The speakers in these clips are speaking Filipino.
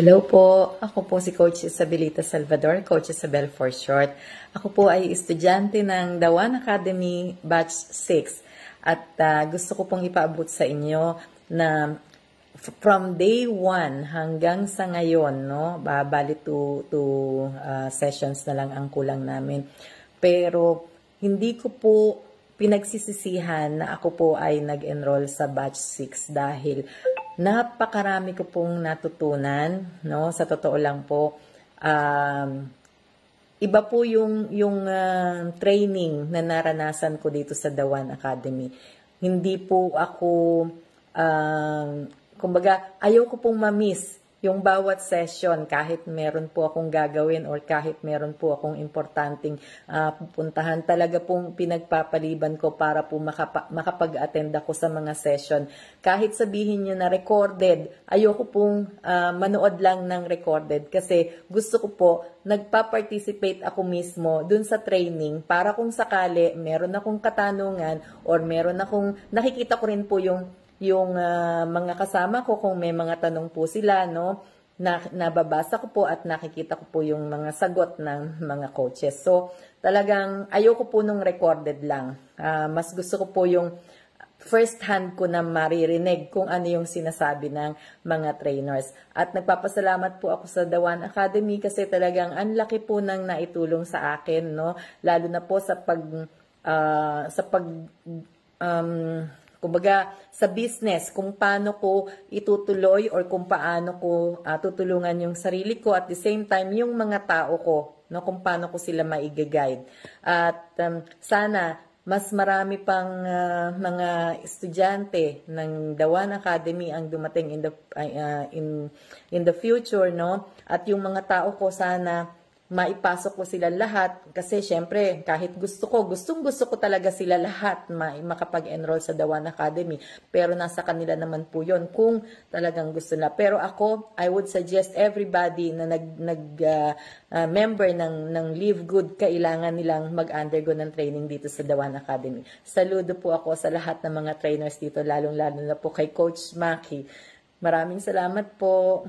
Hello po, ako po si Coach Isabelita Salvador, Coach Isabel for short. Ako po ay estudyante ng The One Academy Batch 6 at gusto ko pong ipaabot sa inyo na from day 1 hanggang sa ngayon, no, bali to sessions na lang ang kulang namin. Pero hindi ko po pinagsisisihan na ako po ay nag-enroll sa Batch 6 dahil napakarami ko pong natutunan, no? Sa totoo lang po, iba po yung training na naranasan ko dito sa The One Academy. Hindi po ako, kumbaga, ayaw ko pong ma-miss yung bawat session kahit meron po akong gagawin or kahit meron po akong importanteng pupuntahan. Talaga pong pinagpapaliban ko para po makapag-attend ako sa mga session. Kahit sabihin nyo na recorded, ayoko pong manood lang ng recorded kasi gusto ko po nagpa-participate ako mismo dun sa training para kung sakali meron akong katanungan or meron akong, nakikita ko rin po yung mga kasama ko kung may mga tanong po sila, no, nababasa ko po at nakikita ko po yung mga sagot ng mga coaches. So, talagang ayoko po nung recorded lang. Mas gusto ko po yung first hand ko na maririnig kung ano yung sinasabi ng mga trainers. At nagpapasalamat po ako sa The One Academy kasi talagang ang laki po nang naitulong sa akin, no, lalo na po sa kumbaga, sa business, kung paano ko itutuloy or kung paano ko tutulungan yung sarili ko at the same time yung mga tao ko, no, kung paano ko sila maigi-guide. At sana mas marami pang mga estudyante ng The One Academy ang dumating in the future, no? At yung mga tao ko sana maipasok ko sila lahat kasi syempre kahit gustong gusto ko talaga sila lahat makapag-enroll sa The One Academy, pero nasa kanila naman po yon kung talagang gusto nila. Pero ako, I would suggest everybody na member ng Live Good, kailangan nilang mag-undergo ng training dito sa The One Academy. Saludo po ako sa lahat ng mga trainers dito, lalong-lalo na po kay Coach Maki. Maraming salamat po.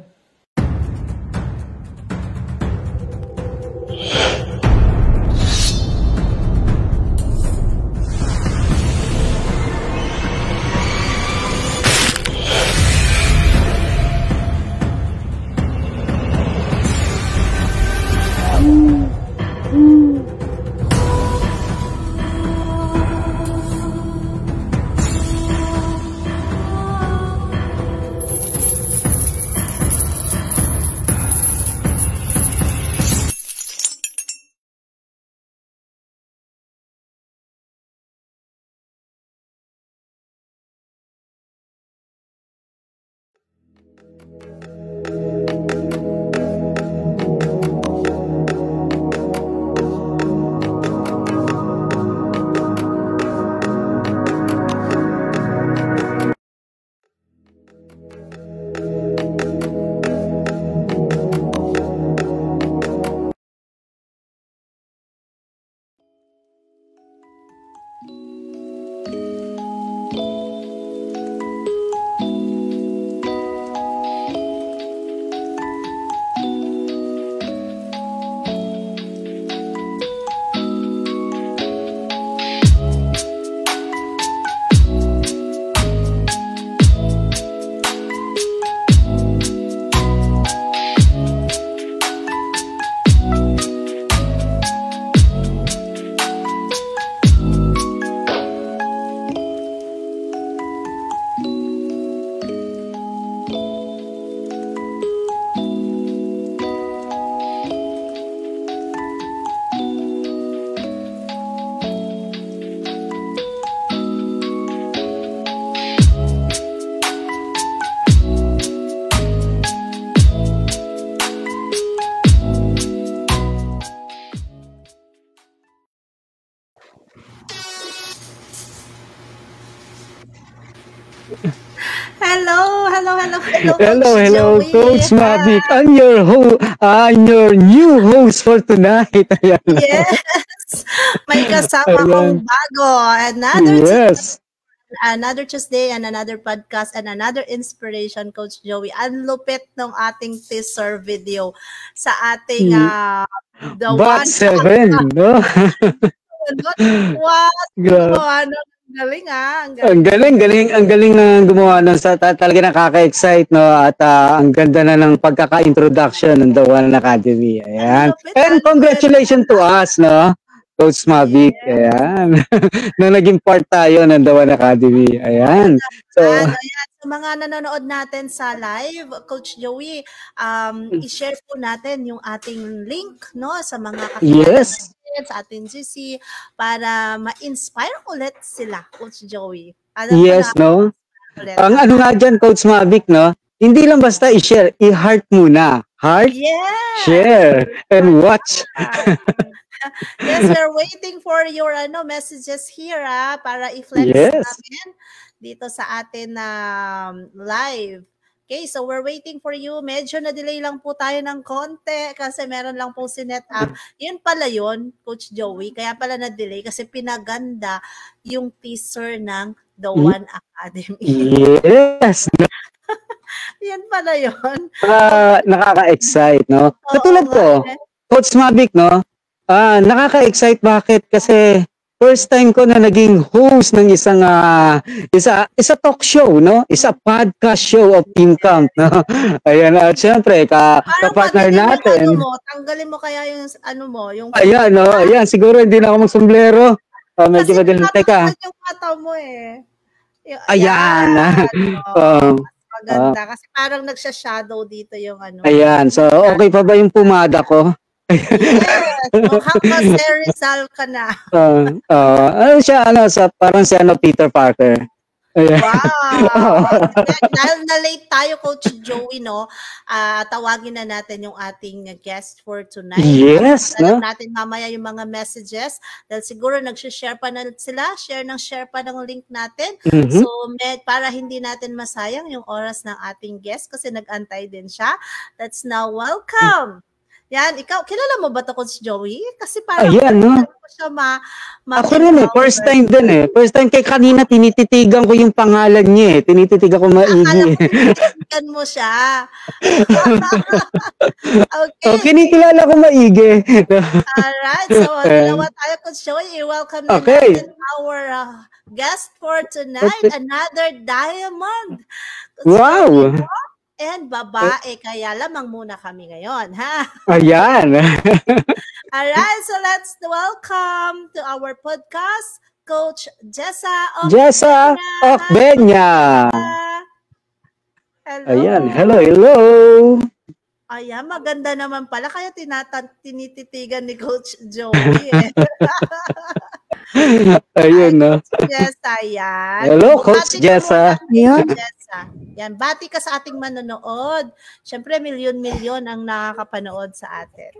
Hello, Coach Mavic. I'm your new host for tonight. Yes, may kasama akong bago. Another yes. another Tuesday and another podcast and another inspiration, Coach Joey. Ang lupit ng ating teaser video sa ating The Batch One. 7, no? Wow, Grabe. ang galing Ang galing na gumawa nun sa talaga nakaka-excite, no? At ang ganda na ng pagkaka-introduction ng The One Academy. Ayan. And congratulations to us, no? Coach Mavic. Ayan. Nung naging part tayo ng The One Academy. Ayan. So, sa mga nanonood natin sa live, Coach Joey, i-share po natin yung ating link, no? Sa mga kakilala sa ating GC para ma-inspire ulit sila, Coach Joey. No? Ang ano nga dyan, Coach Mavic, no? Hindi lang basta i-share, i-heart muna. Heart, share, and watch. Yes, we're waiting for your messages here para i-flex namin dito sa atin live. Okay, so we're waiting for you. Medyo na-delay lang po tayo ng konti kasi meron lang po sinet up. Yun pala yun, Coach Joey. Kaya pala na-delay kasi pinaganda yung teaser ng The One Academy. Yes! Yan pala yun. Nakaka-excite, no? Katulad ko, Coach Mavic, no? Nakaka-excite bakit? Kasi first time ko na naging host ng isa talk show, no? Isa podcast show of Team Camp, no? Ayan, at syempre, ka-partner natin. Tanggalin mo kaya yung yung... Ayan, no? Ayan, siguro hindi na ako magsombrero. Medyo madilim. Teka. Yung mata mo eh. Ayan. Maganda. Kasi parang nagsha-shadow dito yung Ayan, so okay pa ba yung pumada ko? Yes. Mukhang Rizal ka na. Ano siya, parang si Peter Parker. Wow! Dahil na-late tayo, Coach Joey, no? Tawagin na natin yung ating guest for tonight. Yes, no? Natin mamaya yung mga messages. Dahil siguro nag-share pa na sila, share pa ng link natin. So, para hindi natin masayang yung oras ng ating guest kasi nag-antay din siya. Let's now welcome. Yan, ikaw, kilala mo ba ito, Coach Joey? Kasi parang mo siya ako rin first time din eh. First time kay kanina tinititigan ko yung pangalan niya eh. Tinititigan ko maigi. Tinititigan mo siya. Okay. Kinikilala ko maigi. Alright, so dalawa tayo, Coach Joey. Welcome natin our guest for tonight, another diamond. Wow! And babae, kaya lamang muna kami ngayon, ha? Ayan. Alright, so let's welcome to our podcast, Coach Jessa Ocbenya. Hello. Ayan, hello. Ayan, maganda naman pala, kaya tinititigan ni Coach Joey. Ayun, no? Jessa, yan. Hello, Coach Jessa. Yan, bati ka sa ating manonood. Siyempre, milyon-milyon ang nakakapanood sa atin.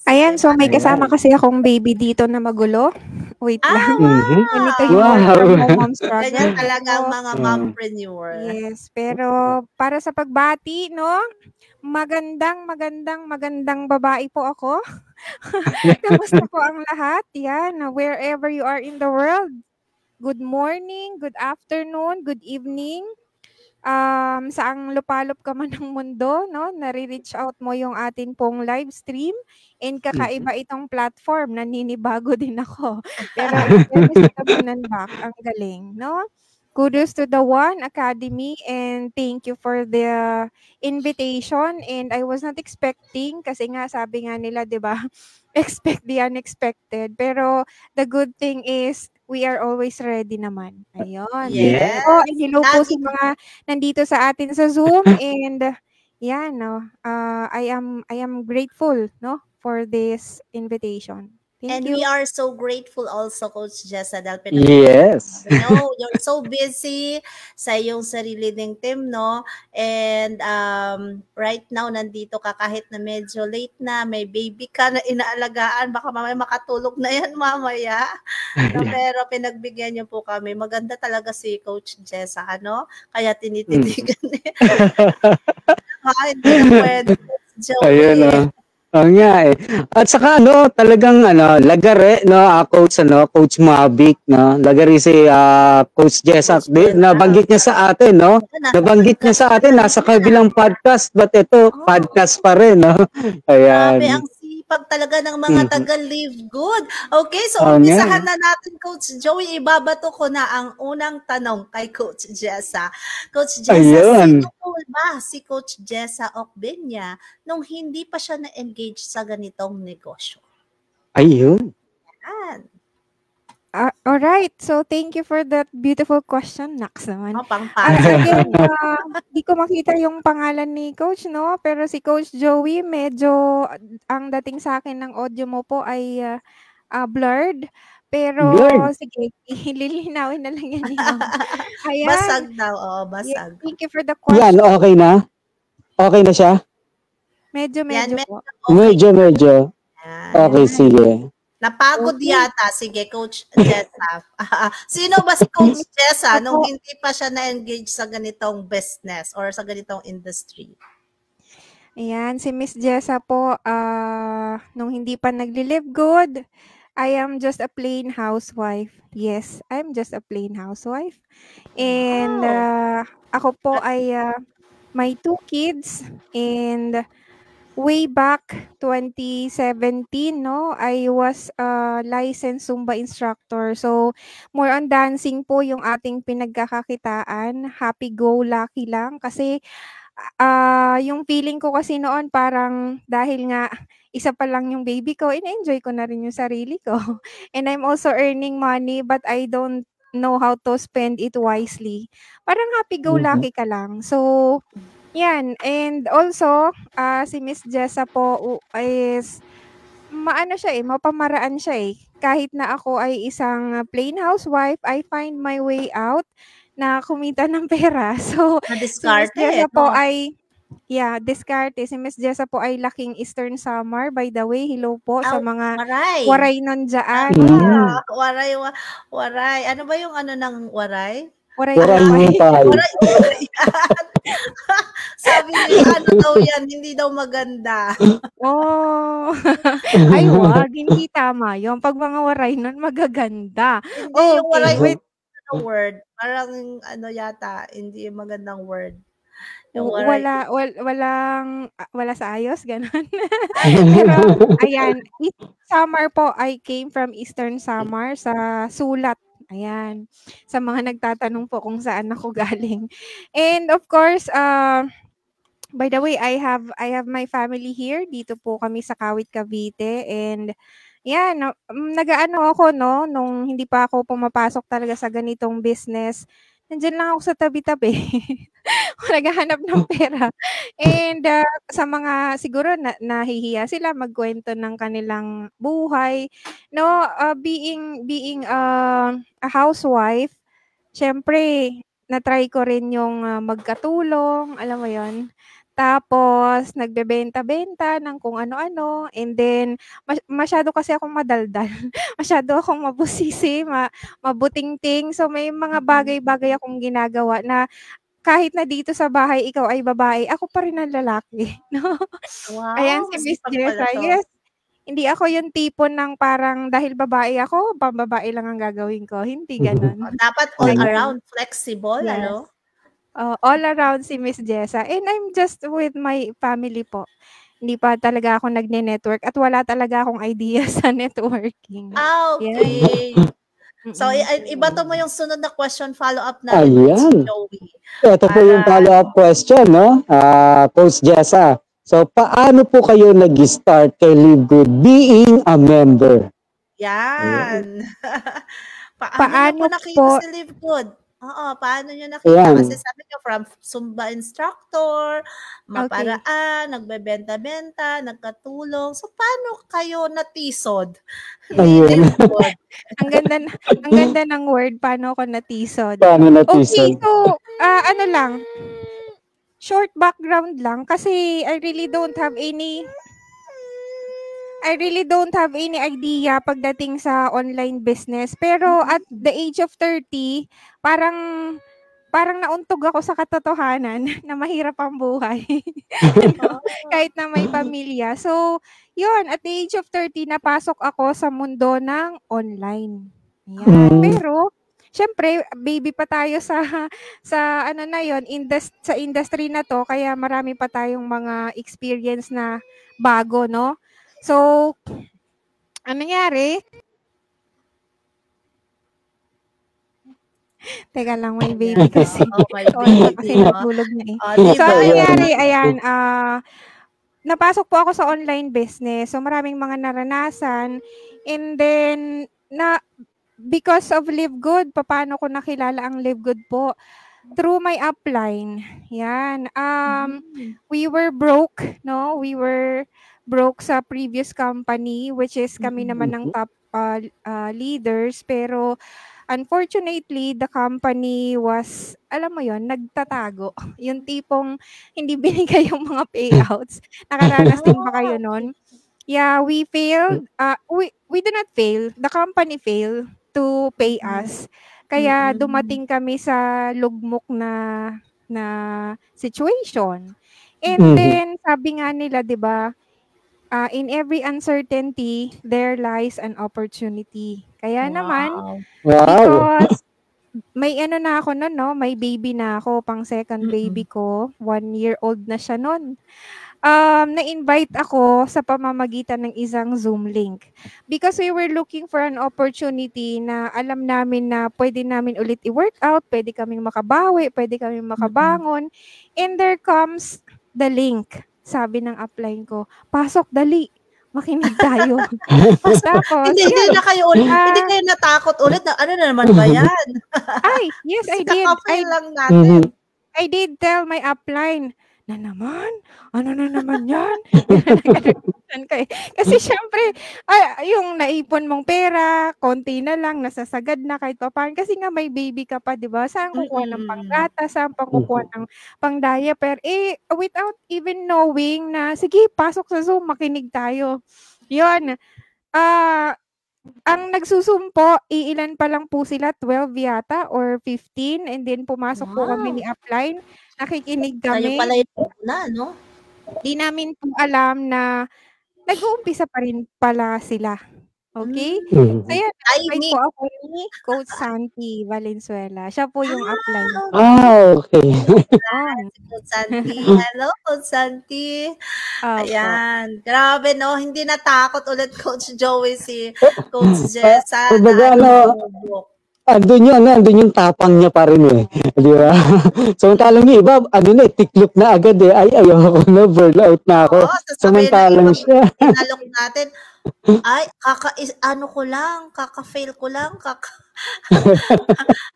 Ayan, so may kasama kasi akong baby dito na magulo. Wait lang. Ganito yung mom struggle. Ganyan talaga ang mga mompreneur. Yes, pero para sa pagbati, no? Magandang babae po ako. Kamusta po ang lahat? Yan, wherever you are in the world. Good morning, good afternoon, good evening. Saang lupalop ka man ng mundo, no? Nare-reach out mo yung atin pong live stream and kakaiba itong platform, naninibago din ako. Pero back, ang galing, no? Kudos to the One Academy and thank you for the invitation and I was not expecting kasi nga sabi nga nila, 'di ba? Expect the unexpected. Pero the good thing is we are always ready naman. Ayun. Yes. So, hello po sa mga nandito sa atin sa Zoom and yan, no. I am grateful, no, for this invitation. And we are so grateful also, Coach Jessa, dahil yes. You're so busy sa iyong sarili ding team, no? And right now, nandito ka kahit na medyo late na, may baby ka na inaalagaan, baka mamaya makatulog na yan mamaya. No, pero pinagbigyan niyo po kami. Maganda talaga si Coach Jessa, ano? Kaya tinititigan niya. Hindi na pwede, Joey. Ayun, Oo nga eh. At saka talagang lagare Coach Mavic lagare si Coach Jessa. Nabanggit niya sa atin Nabanggit niya sa atin nasa kabilang podcast but ito podcast pa rin Grabe, Ayan. ang sipag talaga ng mga taga-Live Good. Okay, so Oo nga umpisahan na natin, Coach Joey. Ibabato ko na ang unang tanong kay Coach Jessa. Coach Jessa, Ayun. sino po ba si Coach Jessa Ocbenya nung hindi pa siya na-engage sa ganitong negosyo? Ayun. Yan. Alright, so thank you for that beautiful question, Nax naman. Pang-para. Again, di ko makita yung pangalan ni Coach, no? Pero si Coach Joey, medyo ang dating sa akin ng audio mo po ay blurred. Pero Blurred. sige, lilinawin na lang yan ni Ma'am. Ayan. Basag daw, basag. Thank you for the question. Yan, okay na? Okay na siya? Medyo Yan, po. okay. Medyo. Yan. Okay, sige. Napagod Okay. yata. Sige, Coach Jessa. Sino ba si Coach Jessa nung hindi pa siya na-engage sa ganitong business or sa ganitong industry? Ayan, si Miss Jessa po, nung hindi pa nagli-live good, I am just a plain housewife. Yes, I'm just a plain housewife. And ako po ay may 2 kids and way back 2017, I was a licensed Zumba instructor. So, more on dancing po yung ating pinagkakakitaan. Happy-go-lucky lang. Kasi, yung feeling ko kasi noon parang dahil nga isa pa lang yung baby ko, in-enjoy ko na rin yung sarili ko. And I'm also earning money but I don't know how to spend it wisely. Parang happy-go-lucky ka lang. So, yan. And also, si Miss Jessa po is maano siya mapamaraan siya Kahit na ako ay isang plain housewife, I find my way out na kumita ng pera. So, si Miss Na-discarte, Jessa po no? ay, discarte. Si Miss Jessa po ay laking Eastern Samar. By the way, hello po sa mga Waray. waray nun dyan. Waray. Ano ba yung ng waray? Waray Waray Waray. mo tayo. Waray yan. Sabi niya, daw yan, hindi daw maganda. Oh. Ay, wag. Hindi tama yun. Pag mga waray nun, magaganda. Hindi yung waray, wait. word. Parang yata, hindi magandang word. Yung waray. Wala sa ayos, ganun. Pero, ayan, Samar po, I came from Eastern Samar sa Sulat. Ayan. Sa mga nagtatanong po kung saan ako galing. And of course, by the way, I have my family here. Dito po kami sa Kawit, Cavite. And yan, nag-aano ako, nung hindi pa ako pumapasok talaga sa ganitong business. Nandiyan lang ako sa tabi-tabi. Naghahanap ng pera. And sa mga siguro nahihiya sila magkwento ng kanilang buhay. Being a housewife, syempre na-try ko rin yung magkatulong, alam mo 'yon. Tapos nagbebenta-benta ng kung ano-ano and then masyado kasi akong madaldal. Masyado akong mabusisi, mabutingting. So may mga bagay-bagay akong ginagawa na kahit na dito sa bahay ikaw ay babae, ako pa rin ang lalaki, no? Wow, Ayan si Miss Jessa. Yes. Hindi ako yung tipo ng parang dahil babae ako, pambabae lang ang gagawin ko. Hindi gano'n. Dapat all around flexible, Yes. All around si Miss Jessa. And I'm just with my family po. Hindi pa talaga ako nagne-network at wala talaga akong idea sa networking. Okay. So, ibato mo yung sunod na question, follow-up na Ayan. Joey. Ito po yung follow-up question, Coach Jessa. So, paano po kayo nag-start kay Live Good being a member? Yan. Paano po nakita po? si Live Good? Oo, paano nyo nakita? Ayan. Kasi sabi nyo, from Zumba instructor, maparaan, nagbebenta-benta, nagkatulong. So, paano kayo natisod? Ayun. Ang ganda ng word, paano ako natisod. Paano natisod? Okay, so, ano lang, short background lang, kasi I really don't have any idea pagdating sa online business. Pero at the age of 30, parang parang nauntog ako sa katotohanan na mahirap ang buhay. Kahit na may pamilya. So, yun, at the age of 30, napasok ako sa mundo ng online. Yan. Pero, syempre, baby pa tayo sa ano na yon, sa industry na to, kaya marami pa tayong mga experience na bago, no? So, ano nangyari? Teka lang, may baby kasi. May baby, kasi natulog na eh. So, diba? nangyari, ayan, napasok po ako sa online business. So, maraming mga naranasan. And then, because of Live Good, paano ko nakilala ang Live Good po? Through my upline. Yan. We were broke, no? We were broke sa previous company, which is kami naman ng top leaders. Pero, unfortunately, the company was, alam mo yon, nagtatago. Yung tipong hindi binigay yung mga payouts. Nakaranas din ba kayo nun? Yeah, we failed. We did not fail. The company failed to pay us. Kaya dumating kami sa lugmok na situation. And then, sabi nga nila, di ba, in every uncertainty, there lies an opportunity. Kaya naman, because may ano na ako noon, no? May baby na ako, pang second baby ko. 1 year old na siya noon. Na-invite ako sa pamamagitan ng isang Zoom link. Because we were looking for an opportunity na alam namin na pwede namin ulit i-workout, pwede kaming makabawi, pwede kaming makabangon. And there comes the link. Sabi ng upline ko, pasok, dali. Makinig tayo. Tapos, hindi na kayo ulit, hindi kayo natakot ulit na ano na naman ba yan? Ay, yes, I did. Lang natin. I did tell my upline, na naman? Ano na naman yan? Kasi syempre, yung naipon mong pera, konti na lang, nasasagad na kahit pa paano. Kasi nga may baby ka pa, di ba? Saan kukuha ng panggata? Saan kukuha ng pang-diaper? Without even knowing na, sige, pasok sa Zoom, makinig tayo. Yun. Ang nagsusumpo, iilan pa lang po sila, 12 yata or 15, and then pumasok po kami ni upline, nakikinig kami. Kayo pala yung na, no? Di namin po alam na nag-uumpisa pa rin pala sila. Okay? So yan, invite po ako ni Coach Santi Valenzuela. Siya po yung upline. Okay. Coach Santi. Hello, Coach Santi. Ayan. Grabe, no? Hindi natakot ulit Coach Joey si Coach Jessa. Andun yung tapang niya pa rin eh. Di ba? Samantalang yung iba, tiklop na agad eh. Ay, ayaw ako na, burnout na ako. Samantalang siya. Tinalok natin, ay, kaka-fail ko lang,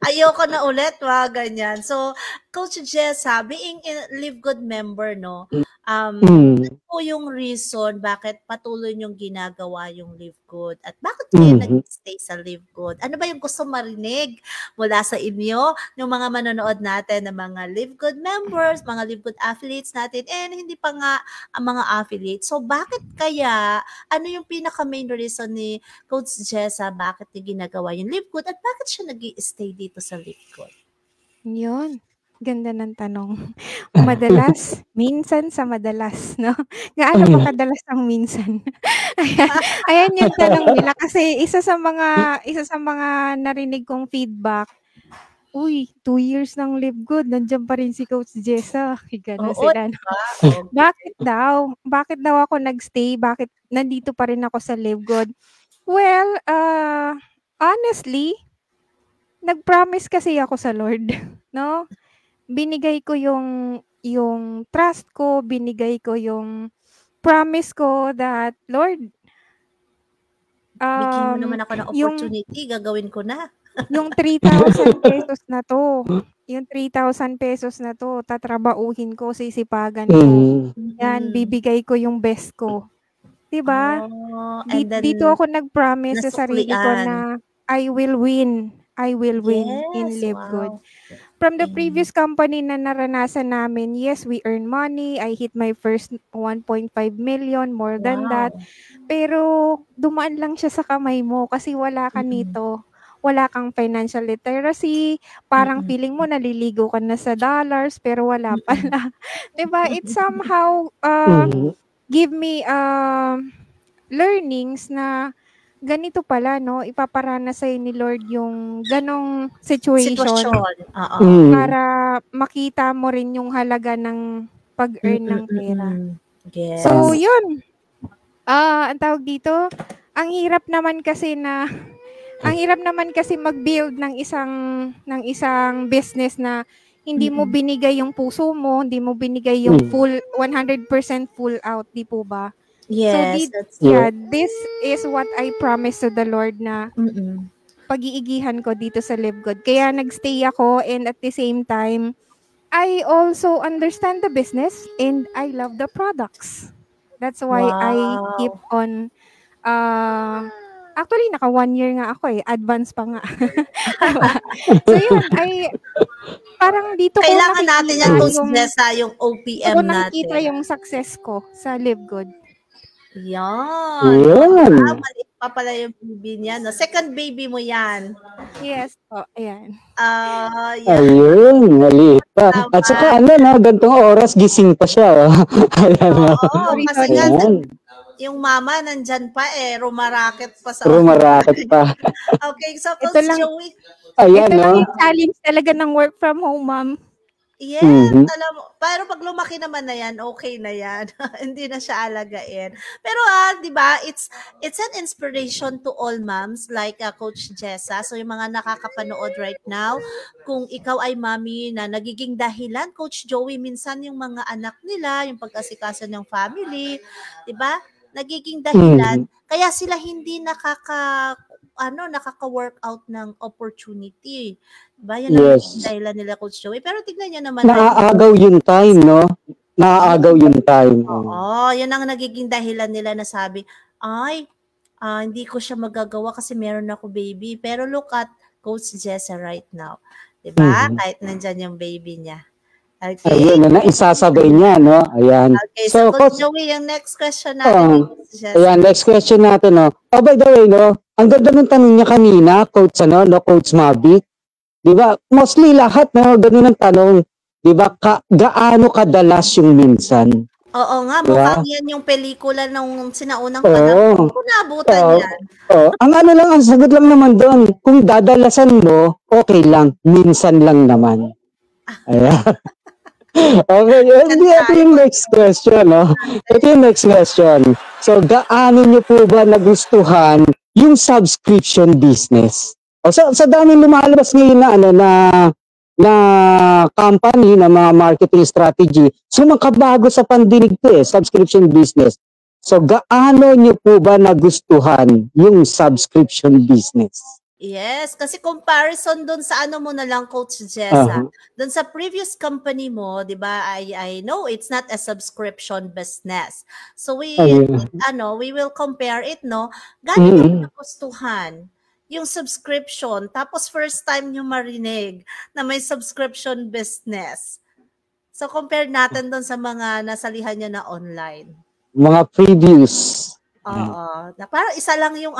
ayoko na ulit, ganyan. So, Coach Jessa, being a Live Good member, no, ano po yung reason bakit patuloy niyong ginagawa yung Live Good? At bakit kayo nag-stay sa Live Good? Ano ba yung gusto marinig mula sa inyo, yung mga manonood natin ng mga Live Good members, mga Live Good affiliates natin, and hindi pa nga ang mga affiliates. So, bakit kaya, ano yung pinaka-main reason ni Coach Jessa, bakit niya ginagawa yung Live Good at bakit siya nag-i-stay dito sa Live Good? Yun. Ganda ng tanong. Madalas, minsan sa madalas, no? Gaano ba kadalas ang minsan? Ayan yung tanong nila kasi isa sa mga narinig kong feedback, 2 years ng Live Good, nandiyan pa rin si Coach Jessa. Gano'n sila. No? Bakit daw ako nagstay? Bakit nandito pa rin ako sa Live Good? Well, honestly, nag-promise kasi ako sa Lord, no? Binigay ko yung trust ko, binigay ko yung promise ko that, Lord, bigyan mo naman ako ng opportunity, gagawin ko na. Yung 3,000 pesos na to, tatrabauhin ko, sisipagan ko. Yan, bibigay ko yung best ko. Diba? Dito ako nag-promise sa sarili ko na I will win in Live Good. From the previous company na naranasan namin, yes, we earn money. I hit my first 1.5 million, more than that. Pero dumaan lang siya sa kamay mo kasi wala ka nito. wala kang financial literacy, parang feeling mo naliligo ka na sa dollars pero wala pala. 'Di ba? It somehow give me learnings na ganito pala, no? Ipaparanas sa'yo ni Lord yung ganong situation para makita mo rin yung halaga ng pag-earn ng pera. Yes. So, yun. Ang tawag dito, ang hirap naman kasi mag-build ng isang business na hindi mo binigay yung puso mo, hindi mo binigay yung full 100% full out, di po ba? Yes. So this is what I promised to the Lord na pag-iigihan ko dito sa Live Good. Kaya nagstay ako, and at the same time, I also understand the business and I love the products. That's why I keep on actually naka 1 year nga ako advance pa nga. So yun, parang dito kailangan natin yan yung OPM natin. Nakikita yung success ko sa Live Good. Yan. Maliit pa pala yung baby niya. No? Second baby mo yan. Yes po, ayan. Ayun, maliit pa. At saka gantong oras gising pa siya. Ayan. Kasi nga, yung mama nandyan pa rumaraket pa sa Rumaraket pa. Okay, so Coach Joey. Ayan, ito lang yung challenge talaga ng work from home, ma'am. Yes, alam mo, pero pag lumaki naman na yan, okay na yan. Hindi na siya alagain. Pero 'di ba, it's an inspiration to all moms like Coach Jessa. So yung mga nakakapanood right now, kung ikaw ay mommy na nagiging dahilan, Coach Joey, minsan yung mga anak nila, yung pag-asikaso ng family, 'di ba? Nagiging dahilan kaya sila hindi nakaka-workout ng opportunity. Diba? Yan ang dahilan nila, Coach Joey. Pero tignan nyo naman. Naaagaw yung time, no? Naaagaw yung time. Oo, yan ang nagiging dahilan nila na sabi, hindi ko siya magagawa kasi meron ako baby. Pero look at Coach Jessa right now. Diba? Kahit nandyan yung baby niya. Okay. Ayun, naisasabay niya, no? Ayan. Okay, so Coach Joey, yung next question natin. Ayan, next question natin, no? Oh, by the way, no? Ang ganda ng tanong niya kanina, Coach Mavic. Di ba? Mostly lahat, no? Ganun ang tanong. Di ba? Gaano kadalas yung minsan? Oo nga, mukhang yan yung pelikula nung sinaunang panahon. Kung naabutan yan. Ang ang sagot lang naman doon, kung dadalasan mo, okay lang. Minsan lang naman. Ayan. Okay, ito yung next question, no? Ito yung next question. So, gaano nyo po ba nagustuhan yung subscription business? Sa daming lumalabas ngayon na company, na mga marketing strategy, so makabago sa pandinig to subscription business. So, gaano nyo po ba nagustuhan yung subscription business? Yes, kasi comparison doon sa mo na lang, Coach Jessa. Doon sa previous company mo, 'di ba? I know it's not a subscription business. So we will compare it, no? Gaano mo nagustuhan yung subscription, tapos first time nyo marinig na may subscription business. So compare natin doon sa mga nasalihan nyo na online. Mga previews. Oo. Parang isa lang yung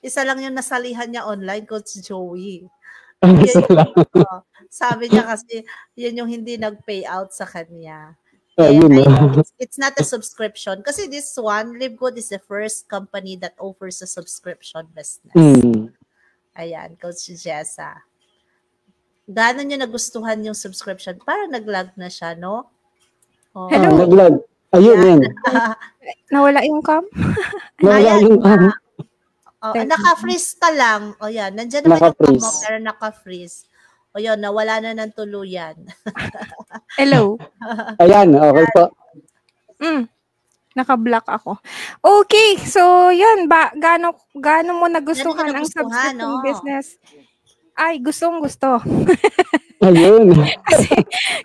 isa lang yung nasalihan niya online, Coach Joey. Sabi niya kasi yun yung hindi nag-pay out sa kanya. It's not a subscription. Kasi this one, Live Good is the first company that offers a subscription business. Ayan, Coach Jessa. Gaano niyo nagustuhan yung subscription? Parang nag-lag na siya, no? Hello? Nag-lag. Ayun. Nawala yung cam? Nawala yung cam. Naka-freeze ka lang. O yan, nandiyan naman yung cam mo, pero naka-freeze. O yun, nawala na ng tuluyan. Hello? Ayan, okay po. Naka-block ako. Okay, so yun, gaano mo nagustuhan ang subscription business? Ay, gustong-gusto. Ayun.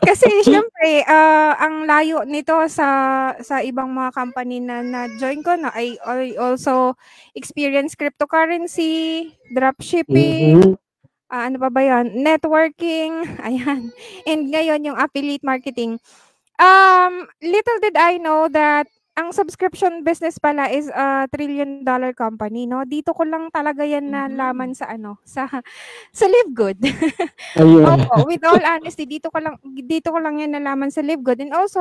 kasi syempre, ang layo nito sa ibang mga company na na-join ko, no, I also experience cryptocurrency, dropshipping, ano pa ba yan? Networking, ayan. And ngayon yung affiliate marketing. Little did I know that ang subscription business pala is a $1 trillion company, no? Dito ko lang talaga yan nalaman sa sa Live Good. Opo, with all honesty, dito ko lang yan nalaman sa Live Good. And also,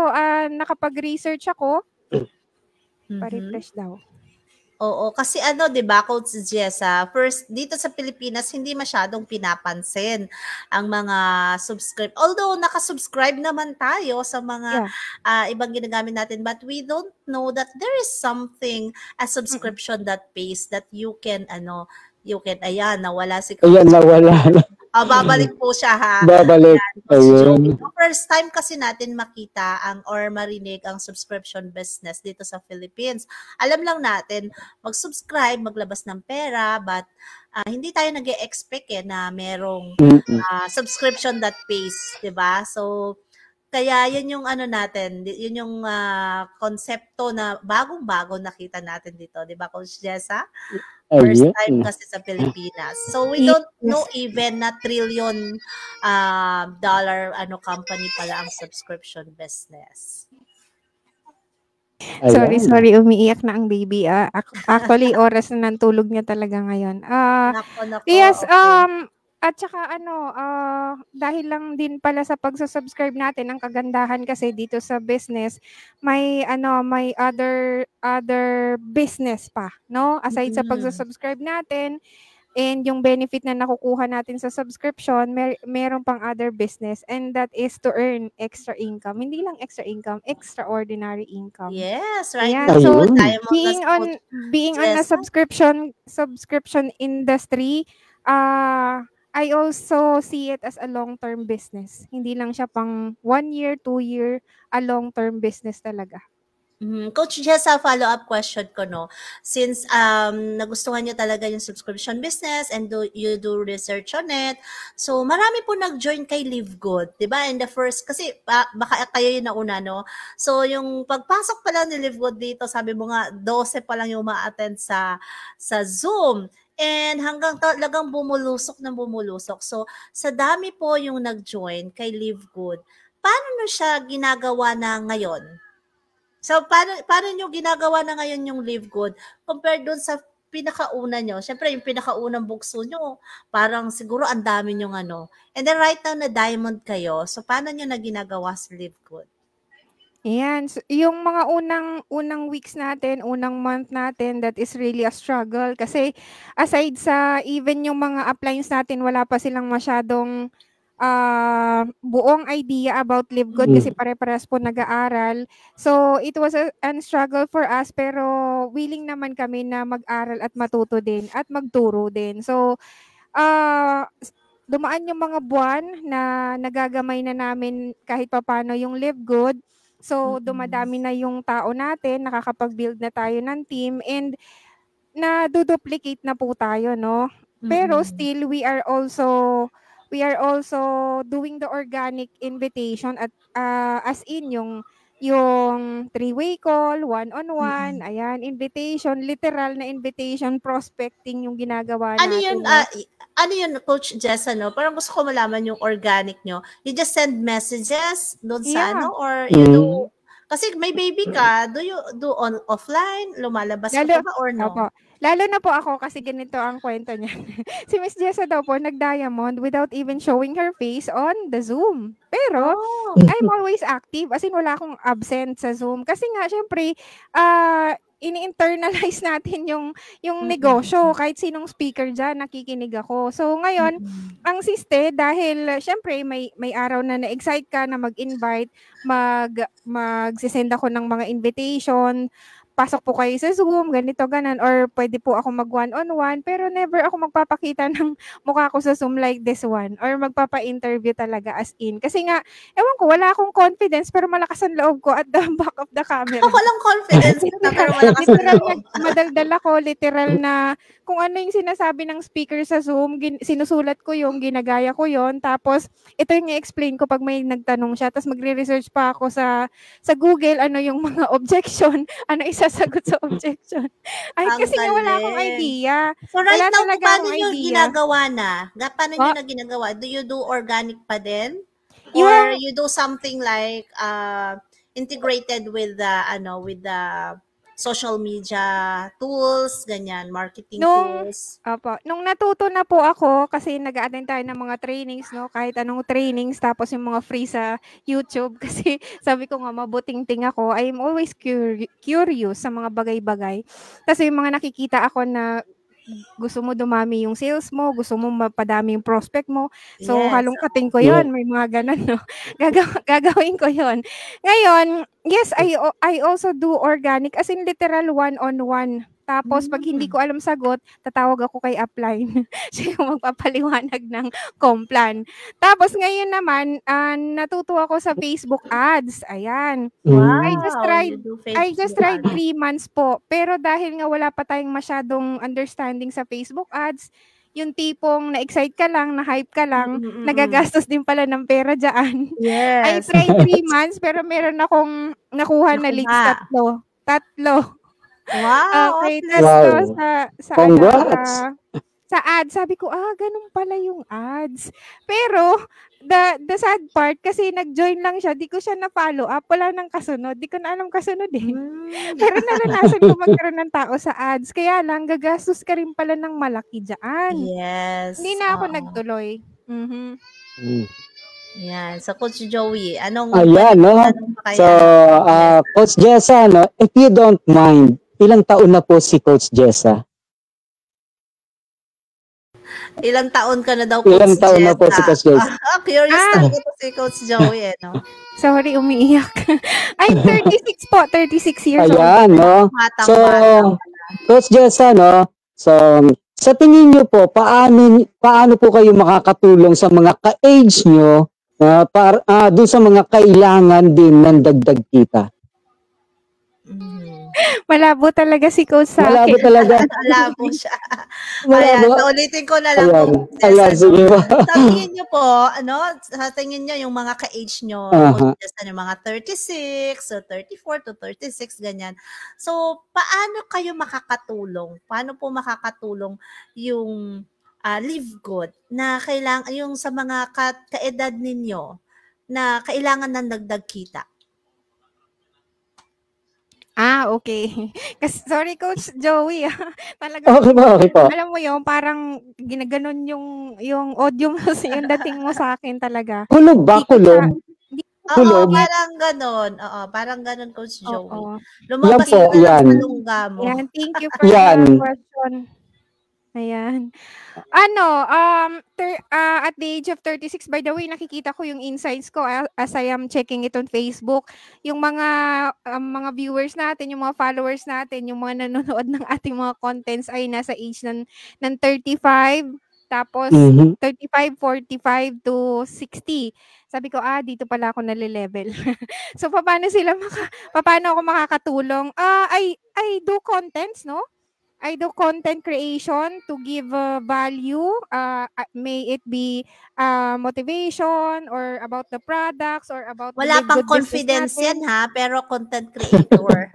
nakapag-research ako. Pa-refresh daw. Oo, kasi 'di ba, Coach Jessa, first dito sa Pilipinas hindi masyadong pinapansin ang mga although naka-subscribe naman tayo sa mga ibang ginagamit natin, but we don't know that there is something, a subscription that pays that you can nawala si Coach. Ayan, nawala. Babalik po siya, ha? Babalik. Ayun. First time kasi natin makita or marinig ang subscription business dito sa Philippines. Alam lang natin, mag-subscribe, maglabas ng pera, but hindi tayo nag-e-expect na merong subscription that pays, 'di ba? So, kaya yun yung natin, yun yung konsepto na bagong-bago nakita natin dito, 'di ba, Coach Jessa? First time kasi sa Pilipinas. So we don't know even na $1 trillion company pala ang subscription business. Sorry, umiiyak na ang baby. Actually, oras na ng tulog niya talaga ngayon. Nako, Yes, okay. At saka dahil lang din pala sa pagsusubscribe natin, ang kagandahan kasi dito sa business, may other business pa, no? Aside sa pagsusubscribe natin and yung benefit na nakukuha natin sa subscription, meron pang other business, and that is to earn extra income. Hindi lang extra income, extraordinary income. Yes, right. Yeah, so being on a subscription industry, I also see it as a long-term business. Hindi lang siya pang 1 year, 2 year, a long-term business talaga. Coach Jessa, follow-up question ko, no? Since nagustuhan niyo talaga yung subscription business and you do research on it, so marami po nag-join kay Live Good, di ba? In the first, kasi baka kayo yung nauna, no? So yung pagpasok pa lang ni Live Good dito, sabi mo nga, 12 pa lang yung ma-attend sa Zoom. And hanggang talagang bumulusok. So, sa dami po yung nag-join kay Live Good, paano nyo siya ginagawa na ngayon? So, paano nyo ginagawa na ngayon yung Live Good compared dun sa pinakauna nyo? Siyempre, yung pinakaunang bukso nyo, parang siguro ang dami nyong And then right now na diamond kayo, so paano nyo na ginagawa sa Live Good? Ayan, so, yung mga unang weeks natin, unang month natin, that is really a struggle. Kasi aside sa even yung mga uplines natin, wala pa silang masyadong buong idea about Live Good kasi pare-parehas po nag-aaral. So it was a struggle for us, pero willing naman kami na mag-aral at matuto din at magturo din. So dumaan yung mga buwan na nagagamay na namin kahit papano yung Live Good. So, dumadami na yung tao natin, nakakapag-build na tayo ng team, and na-duplicate na po tayo, no? Pero still, we are also doing the organic invitation at as in yung 3-way call, one-on-one, ayan, invitation, literal na invitation, prospecting yung ginagawa natin. Ano yun, Coach Jessa, no? Parang gusto ko malaman yung organic nyo. You just send messages doon sa or you do, kasi may baby ka, do you do on offline? Lumalabas ka ba or no? Opo. Lalo na po ako kasi ganito ang kwento niya. Si Miss Jessa daw po nag-diamond without even showing her face on the Zoom. Pero I'm always active, as in wala akong absent sa Zoom. Kasi nga, syempre, ini-internalize natin yung negosyo. Kahit sinong speaker dyan, nakikinig ako. So, ngayon, ang siste, dahil syempre may araw na na-excite ka na mag-invite, mag-send ako ng mga invitation, pasok po kayo sa Zoom, ganito, ganan, or pwede po ako mag one-on-one, pero never ako magpapakita ng mukha ko sa Zoom like this one, or magpapa-interview talaga as in. Kasi nga, ewan ko, wala akong confidence, pero malakas ang loob ko at the back of the camera. Walang confidence, pero malakas ang loob. Madaldal ako, literal na, kung ano yung sinasabi ng speaker sa Zoom, sinusulat ko yung, ginagaya ko yon, tapos, ito yung i-explain ko pag may nagtanong siya, tapos magre-research pa ako sa Google, ano yung mga objection, ano isasagot sa objection. Ay, kasi nga wala akong idea. So right now, paano nyo ginagawa na? Paano nyo na ginagawa? Do you do organic pa din? Or you do something like, integrated with the social media tools, ganyan, marketing tools. Nung natuto na po ako, kasi nag-a-attend tayo ng mga trainings, no? Kahit anong trainings, tapos yung mga free sa YouTube. Kasi sabi ko nga, mabuting ting ako. I'm always curious sa mga bagay-bagay. Kasi yung mga nakikita ako na gusto mo dumami yung sales mo, gusto mo mapadami yung prospect mo. So, halongkatin ko yon, may mga ganun, no? Gagawin ko yon. Ngayon, yes, I also do organic, as in literal one-on-one. Tapos, pag hindi ko alam sagot, tatawag ako kay upline. Siya yung magpapaliwanag ng complan. Tapos, ngayon naman, natuto ako sa Facebook ads. Ayan. Wow, I just tried 3 months po. Pero dahil nga wala pa tayong masyadong understanding sa Facebook ads, yung tipong na-excite ka lang, na-hype ka lang, nagagastos din pala ng pera dyan. Yes. I tried 3 months, pero meron akong nakuha na leads 3. Wow. Okay, that's Congrats. Sa ads. Sabi ko, ganun pala yung ads. Pero, the sad part, kasi nag-join lang siya, di ko siya na-follow up, wala nang kasunod. Di ko na alam kasunod eh. Pero naranasan ko magkaroon ng tao sa ads. Kaya lang, gagastos ka rin pala ng malaki dyan. Yes. Hindi na ako nagtuloy. Yan. So, Coach Joey, Ayan, no? So, Coach Jessa, no? If you don't mind, ilang taon na po si Coach Jessa? Ilang taon ka na daw, Coach Ilang taon Jessa? na po si Coach Jessa? Curious talaga to si Coach Joey, no? Sorry, umiiyak. I'm 36 po, 36 years old. Ayan, no? So, Coach Jessa, no? So, sa tingin niyo po, paano po kayo makakatulong sa mga ka-age nyo doon sa mga kailangan din ng dagdag kita? Malabo talaga si Coach sa Malabo akin. Talaga. Malabo siya. Malabo. Ayan, ulitin ko na lang. Sige po. Sa tingin niyo po, sa tingin niyo yung mga ka-age nyo, yung mga 36, so 34 to 36, ganyan. So, paano kayo makakatulong? Paano po makakatulong yung Live Good na kailangan, yung sa mga kaedad ninyo na kailangan ng dagdag kita? Okay. Kasi, sorry, Coach Joey. Talaga. Okay po. Alam mo yung parang ginaganon yung audio mo, yung dating mo sa akin talaga. Kulog ba? Kulog? Oo, parang ganon. Oo, parang ganon, Coach Joey. Lumabas po, na sa lungga mo. Yan, thank you for the question. Ayan. At the age of 36, by the way, nakikita ko yung insights ko as I am checking it on Facebook. Yung mga viewers natin, yung mga followers natin, yung mga nanonood ng ating mga contents ay nasa age ng 35, tapos 35, 45 to 60. Sabi ko, dito pala ako nale-level. So, paano ako makakatulong? I do contents, no? I do content creation to give value. May it be motivation or about the products or about wala pang confidence yan pero content creator.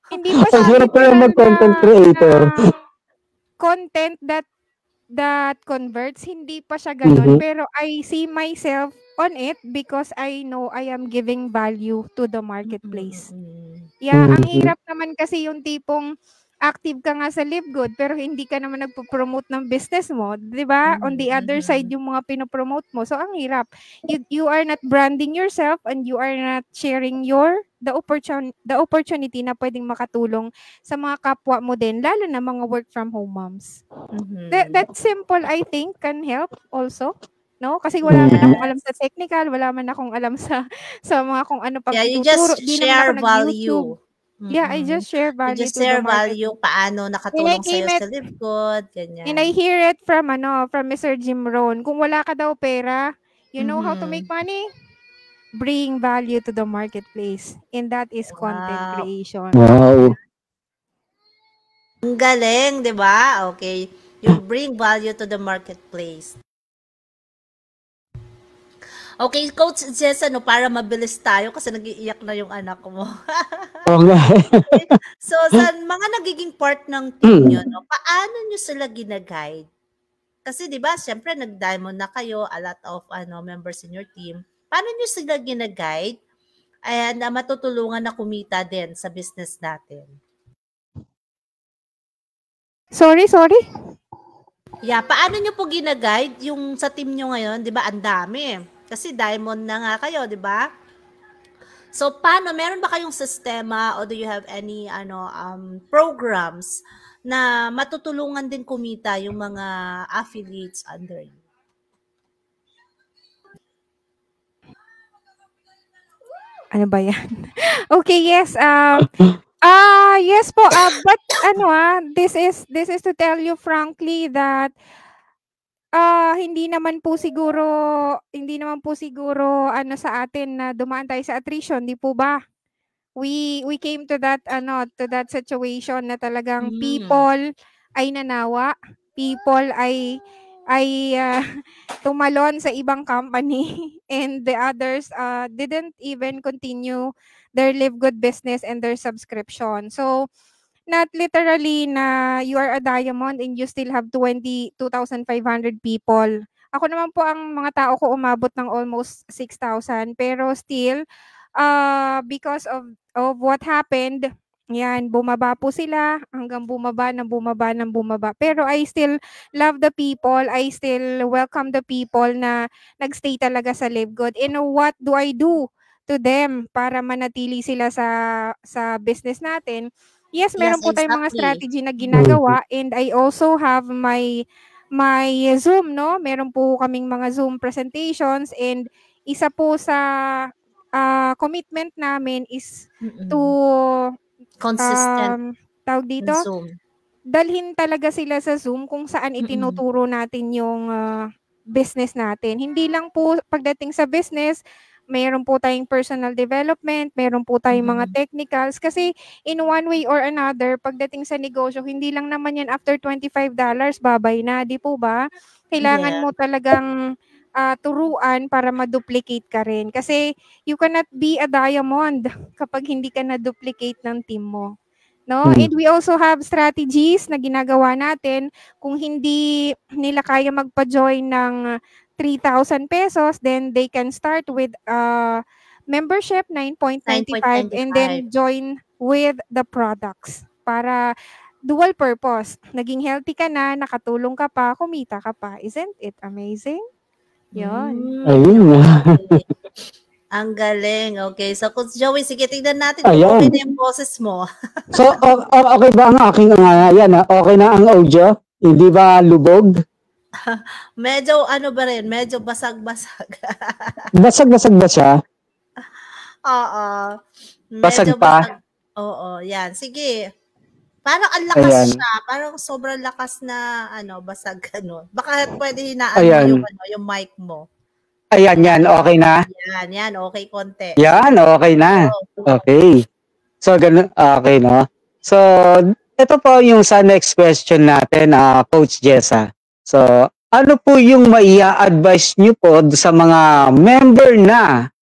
Hindi pa siya mag-content creator. Content that converts, hindi pa siya ganun. Pero I see myself on it because I know I am giving value to the marketplace. Yeah, ang hirap naman kasi yung tipong active ka nga sa Live Good pero hindi ka naman nagpo-promote ng business mo, 'di ba? On the other side yung mga pino-promote mo. So ang hirap. You are not branding yourself and you are not sharing the opportunity na pwedeng makatulong sa mga kapwa mo din, lalo na mga work from home moms. That simple, I think, can help also. No? Kasi wala man akong alam sa technical, wala man akong alam sa mga kung ano pag you just share value. Yeah, I just share value. You just share value, paano nakatulong sa'yo sa Live Good, ganyan. And I hear it from Mr. Jim Rohn. Kung wala ka daw pera, you know how to make money? Bring value to the marketplace. And that is content creation. Wow. Ang galing, di ba? Okay. You bring value to the marketplace. Okay, Coach Jess, para mabilis tayo kasi nag-iiyak na yung anak mo. Okay. So, sa mga nagiging part ng team nyo, paano nyo sila gina-guide? Kasi, di ba, syempre, nag-diamond na kayo, a lot of members in your team. paano nyo sila gina-guide and matutulungan na kumita din sa business natin? Sorry? Yeah, paano nyo po gina-guide yung sa team nyo ngayon? Di ba, ang dami. Kasi diamond na nga kayo, di ba? So, paano? Meron ba kayong sistema or do you have any programs na matutulungan din kumita yung mga affiliates under you? Ano ba yan? Okay, yes. Yes po. But this is to tell you frankly that hindi naman po siguro sa atin na dumaan tayo sa attrition, di po ba? We came to that situation na talagang people ay nanawa, people ay tumalon sa ibang company and the others didn't even continue their Live Good business and their subscription. So not literally na you are a diamond and you still have 22,500 people. Ako naman po, ang mga tao ko umabot ng almost 6,000, pero still because of what happened, yan, bumaba po sila hanggang bumaba. Pero I still love the people. I still welcome the people na nagstay talaga sa Live Good. And what do I do to them para manatili sila sa business natin? Yes, meron po tayong mga strategy na ginagawa, and I also have my Zoom, no? Meron po kaming mga Zoom presentations, and isa po sa commitment namin is to consistent tawag dito, Zoom. Dalhin talaga sila sa Zoom kung saan itinuturo natin yung business natin. Hindi lang po pagdating sa business, mayroon po tayong personal development, mayroon po tayong mga technicals, kasi in one way or another, pagdating sa negosyo, hindi lang naman yan after $25 babay na, di po ba? Kailangan mo talagang turuan para ma-duplicate ka rin. Kasi you cannot be a diamond kapag hindi ka na-duplicate ng team mo. No? And we also have strategies na ginagawa natin. Kung hindi nila kaya magpa-join ng 3,000 pesos, then they can start with membership 9.95 and then join with the products para dual purpose. Naging healthy ka na, nakatulong ka pa, kumita ka pa. Isn't it amazing? Yun. Ayun. Ang galing. Okay. So, Coach Joey, sige, tignan natin kung okay na yung boses mo. So, okay ba ang aking okay na ang audio? Hindi ba lubog? Medyo ba rin? Medyo basag-basag. Basag-basag ba siya? Oo. Basag pa? Oo, yan. Sige. Parang ang lakas siya. Parang sobrang lakas na basag Baka pwede hinaan mo yung mic mo. Ayan, okay na? Yan, okay konti. Yan, okay na. Okay. So, ganun, okay, no? So, ito po yung sa next question natin, Coach Jessa. So, ano po yung maia-advise nyo po sa mga member na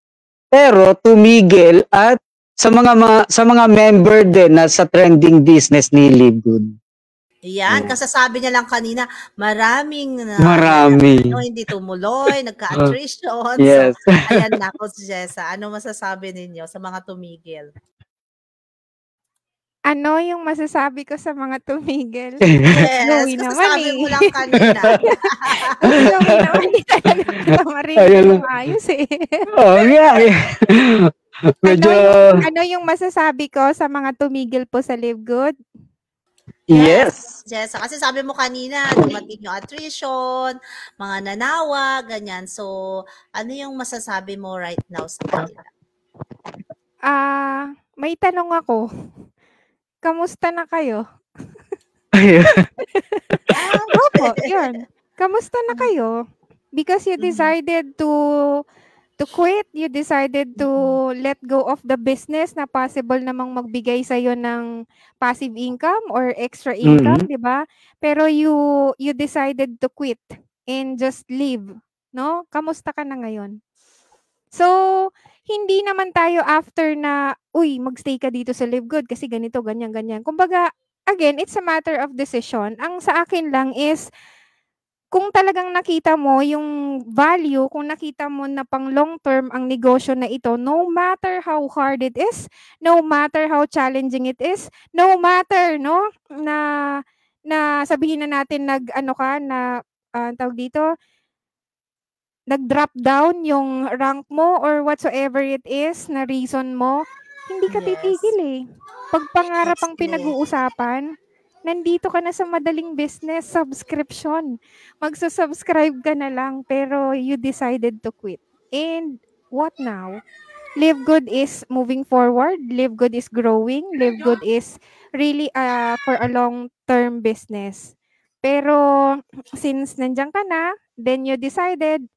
pero tumigil at sa mga member din na sa trending business ni Live Good? Yan, kasasabi niya lang kanina, marami hindi tumuloy, nagka-attrition. Yes. So, ayan na, Coach Jessa, ano masasabi ninyo sa mga tumigil? Ano yung masasabi ko sa mga tumigil? Yes, kasasabi mo lang kanina. Chloe naman, hindi talaga kita marinig yung ayos Oh, yeah. Medyo... Ano yung masasabi ko sa mga tumigil po sa Live Good? Yes. Kasi sabi mo kanina, dumating yung attrition, mga nanawa, ganyan. So, ano yung masasabi mo right now sa kanila? May tanong ako. Kamusta na kayo? Opo, yun. Kamusta na kayo? Because you decided to quit, you decided to let go of the business na possible namang magbigay sa'yo ng passive income or extra income, di ba? Pero you decided to quit and just leave, no? Kamusta ka na ngayon? So, hindi naman tayo after na, magstay ka dito sa Live Good kasi ganito, ganyan. Kumbaga, again, it's a matter of decision. Ang sa akin lang is, kung talagang nakita mo yung value, kung nakita mo na pang long term ang negosyo na ito, no matter how hard it is, no matter how challenging it is, no matter no na sabihin na natin nag-ano ka na tawag dito, nag-drop down yung rank mo or whatsoever it is na reason mo, hindi ka titigil eh. Pag pangarap ang pinag-uusapan, nandito ka na sa madaling business, subscription. Magsusubscribe ka na lang pero you decided to quit. And what now? Live Good is moving forward. Live Good is growing. Live Good is really for a long-term business. Pero since nandiyan ka na, then you decided,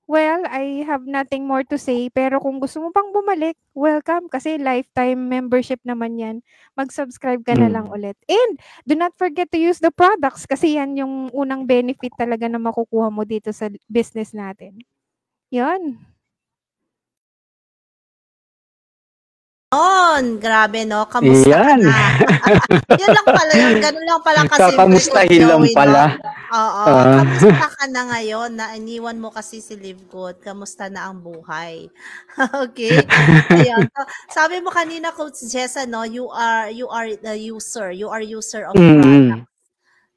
well, I have nothing more to say. Pero kung gusto mo pang bumalik, welcome. Kasi lifetime membership naman yan. Mag-subscribe ka na lang ulit. And do not forget to use the products kasi yan yung unang benefit talaga na makukuha mo dito sa business natin. Yun. Grabe, no? Kamusta Yan. ka na? Yun lang pala yun. Ganun lang pala kasi. Kakamustahin lang pala. Oo. Kamusta ka na ngayon na iniwan mo kasi si Live Good? Kamusta na ang buhay? Okay? Ayan. So, sabi mo kanina, Coach Jessa, no? You are the user. You are user of products.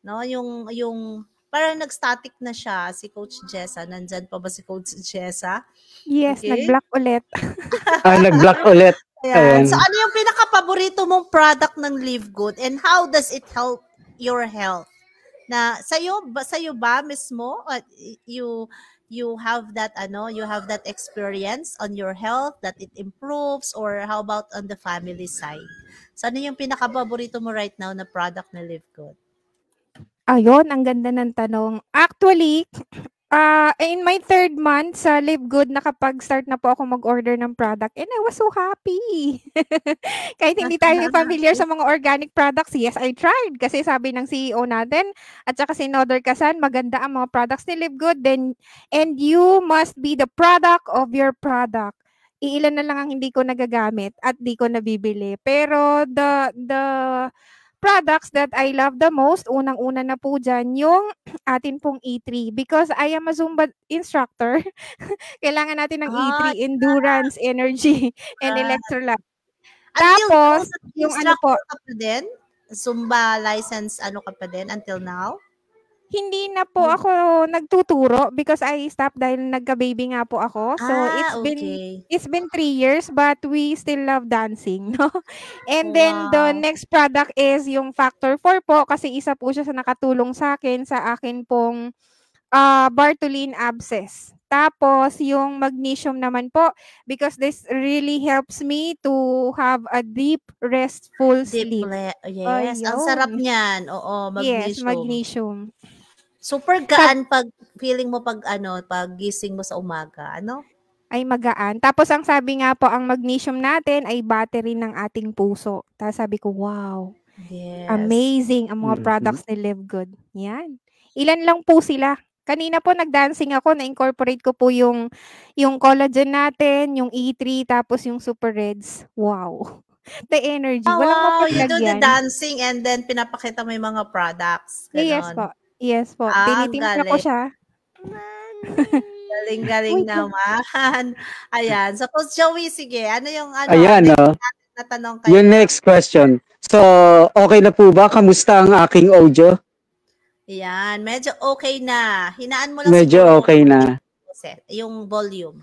No? Yung parang nag-static na siya si Coach Jessa. Nandyan pa ba si Coach Jessa? Yes, okay? Nag-block ulit. Nag-block ulit. Ayan. So, ano yung pinaka-paborito mong product ng Live Good and how does it help your health? Na sa'yo ba mismo you have that experience on your health that it improves, or how about on the family side? So, ano yung pinaka-paborito mo right now na product na Live Good? Ayun, ang ganda ng tanong. Actually, in my 3rd month sa Live Good, nakapag-start na po ako mag-order ng product and I was so happy. Kahit hindi tayo familiar sa mga organic products, yes, I tried. Kasi sabi ng CEO natin at saka si Nodor Kasan, maganda ang mga products ni Live Good, and you must be the product of your product. Iilan na lang ang hindi ko nagagamit at di ko nabibili. Pero the products that I love the most, unang-una na po dyan, yung atin pong E3. Because I am a Zumba instructor, kailangan natin ng E3, endurance, energy, and electrolyte. Tapos, yung ano po, ka pa din? Zumba license, ano ka pa din until now? Hindi na po ako nagtuturo because I stopped dahil nagka-baby nga po ako. So it's been 3 years but we still love dancing, no? And then the next product is yung Factor 4 po kasi isa po siya sa nakatulong sa akin pong Bartholin abscess. Tapos yung magnesium naman po because this really helps me to have a deep restful sleep. Yes, ang sarap niyan. Oo, magnesium. Yes, magnesium. Super gaan pag feeling mo pag gising mo sa umaga, ano? Ay magaan. Tapos ang sabi nga po, ang magnesium natin ay battery ng ating puso. Tapos sabi ko, wow. Yes. Amazing ang mga products ni Live Good. Yan. Ilan lang po sila. Kanina po nag-dancing ako, na-incorporate ko po yung collagen natin, yung E3, tapos yung Super Reds. Wow. The energy. Walang mapaglagyan. You do the dancing and then pinapakita mo yung mga products. Ganon. Yes po. Yes po. Tinitimpla ko siya. Galing naman. Ayan. So, Coach Joey, sige. Ano yung natanong kayo? Yung next question. So, okay na po ba? Kamusta ang aking audio? Ayan. Medyo okay na. Hinaan mo lang. Medyo okay na. Yung volume.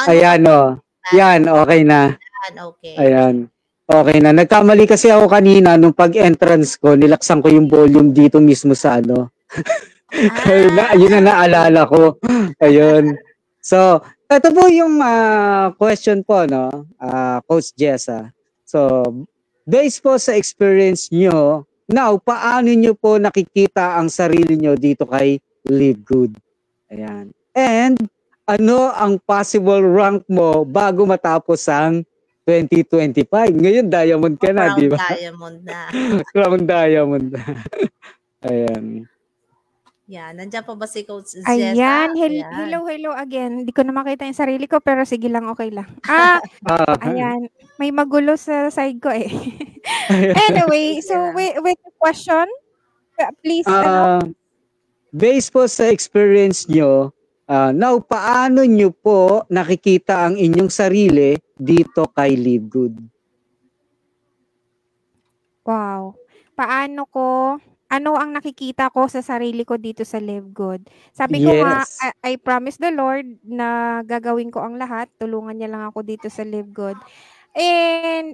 Ayan o. Yan, okay na. Okay. Ayan. Okay na. Nagkamali kasi ako kanina nung pag-entrance ko, nilaksan ko yung volume dito mismo sa ano. Yun na naalala ko. Ayun. So, ito po yung question po, no? Coach Jessa. So, based po sa experience nyo, now, paano nyo po nakikita ang sarili nyo dito kay Live Good? Ayan. And, ano ang possible rank mo bago matapos ang 2025? Ngayon, diamond ka na, di ba? Diamond na. Round diamond na. Ayan. Yan. Nandiyan pa ba si Coach Jessa? Ayan. Hello again. Hindi ko na makita yung sarili ko, pero sige lang, okay lang. Ayan. May magulo sa side ko eh. Anyway, so with the question, please, based po sa experience nyo, now, paano nyo po nakikita ang inyong sarili dito kay Live Good? Wow. Ano ang nakikita ko sa sarili ko dito sa Live Good? Sabi ko nga, Yes. I promise the Lord na gagawin ko ang lahat. Tulungan niya lang ako dito sa Live Good. And